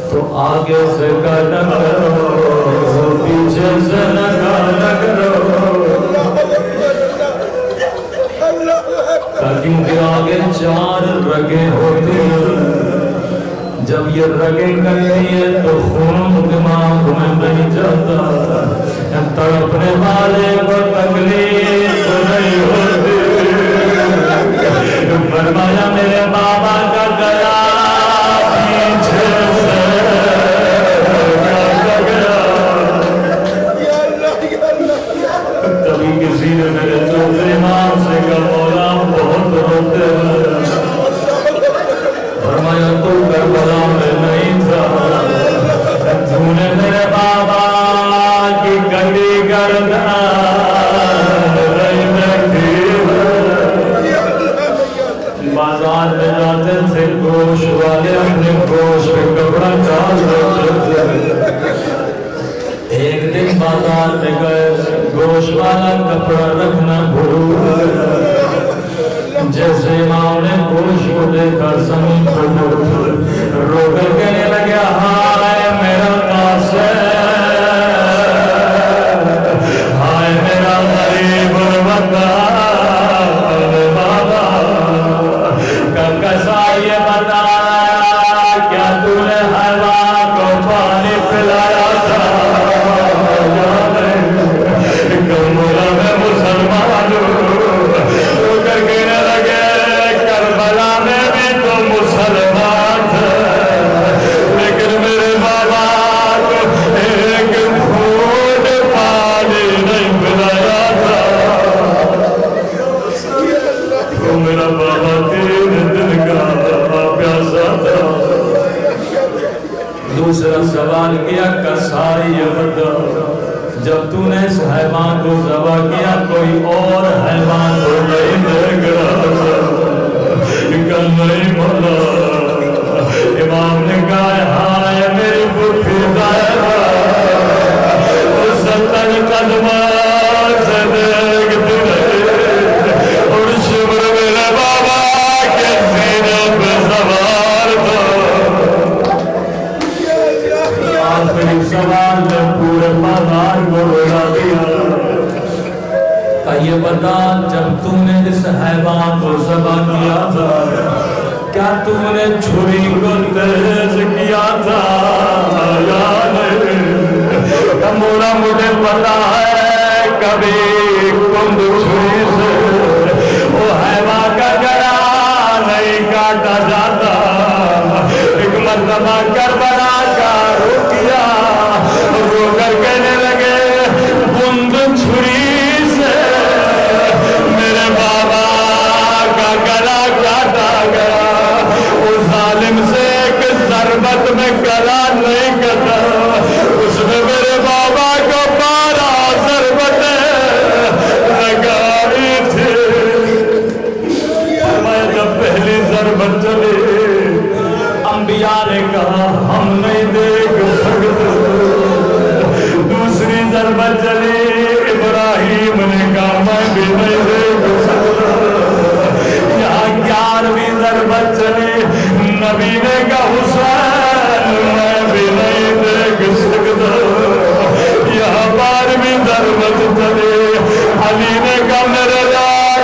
تو آگے سے کاٹا کرو، پیچھے سے نہ کاٹا کرو، کیونکہ آگے 4 رگیں ہوتی ہیں، جب یہ رگیں کرتی ہیں تو خون دماغ میں نہیں جاتا، تڑپنے والے کو تکلیف نہیں ہوتی۔ فرمایا میرے بابا کا گلا پیچھے سے کاٹا گیا۔ تبھی کسی نے میرے چوتھے امام سے کہا مولا بہت روتے ہیں۔ فرمایا تو کربلا میں نہیں تھا، تو نے میرے بابا کی گڈی گردان بازار میں جاتے تھے، گوشت والے اپنے گوشت پہ کپڑا ڈال دیتے تھے۔ ایک دن بازار میں گئے، گوشت والا کپڑا رکھنا بھول گیا۔ جیسے امام نے گوشت کو دیکھا زمین پر رو کر کہنے لگا ہائے میرا قاسم، ہائے میرا غریب الوطن بابا، کیسا یہ بتا کیا تو نے حیوان کو پانی پلایا تھا؟ مولا میں مسلمان ہوں، تو کہنے لگے کربلا میں بھی تو مسلمان تھے، لیکن میرے بابا کو ایک گھونٹ پانی نہیں پلایا تھا۔ تو میرا بابا 3 دن کا پیاسا تھا۔ دوسرا سوال کیا کساری یہ بتا جب تو نے اس حیوان کو ذبح کیا کوئی اور حیوان تو نہیں دیکھ رہا تھا؟ کہ نہیں مولا۔ امام نے کہا ہائے میری بھوٹی ظاہرہ، اس 70 قدمات سے دیکھتی رہی اور شبر میرے بابا کے سینے پہ سوار تھا۔ آخری سوال نے پورے بازار کو رولا دیا کہ یہ بتا جب تم نے اس حیوان کو ذبح کیا تھا کیا تم نے چھری کو تیز کیا تھا یا نہیں؟ مولا مجھے پتا ہے کبھی کند چھری سے وہ حیوان کا گلا نہیں کاٹا جاتا، ایک مرتبہ کربلا کا روکیا رو کر کہنے لگے کند چھری سے میرے بابا کا گلا کاٹا گیا، اس ظالم سے ایک ضربت میں گلا نہیں کٹا، اس میں میرے بابا کو 12 ضربتیں لگائی تھی۔ میں جب پہلی ضربت چلی انبیاء نے کہا ہم نہیں دیکھ سکتے، دوسری ضربت چلی ابراہیم نے کہا میں بھی نہیں دیکھ سکتا، یہاں 11ویں ضربت چلی نبی نے کہا حسین میں بھی نہیں دیکھ سکتا، یہاں 12ویں ضربت چلی علی نے کہا میرے لال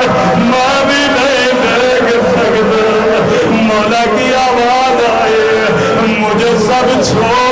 میں بھی نہیں دیکھ سکتا، مولا کی آواز آئے مجھے سب چھوڑ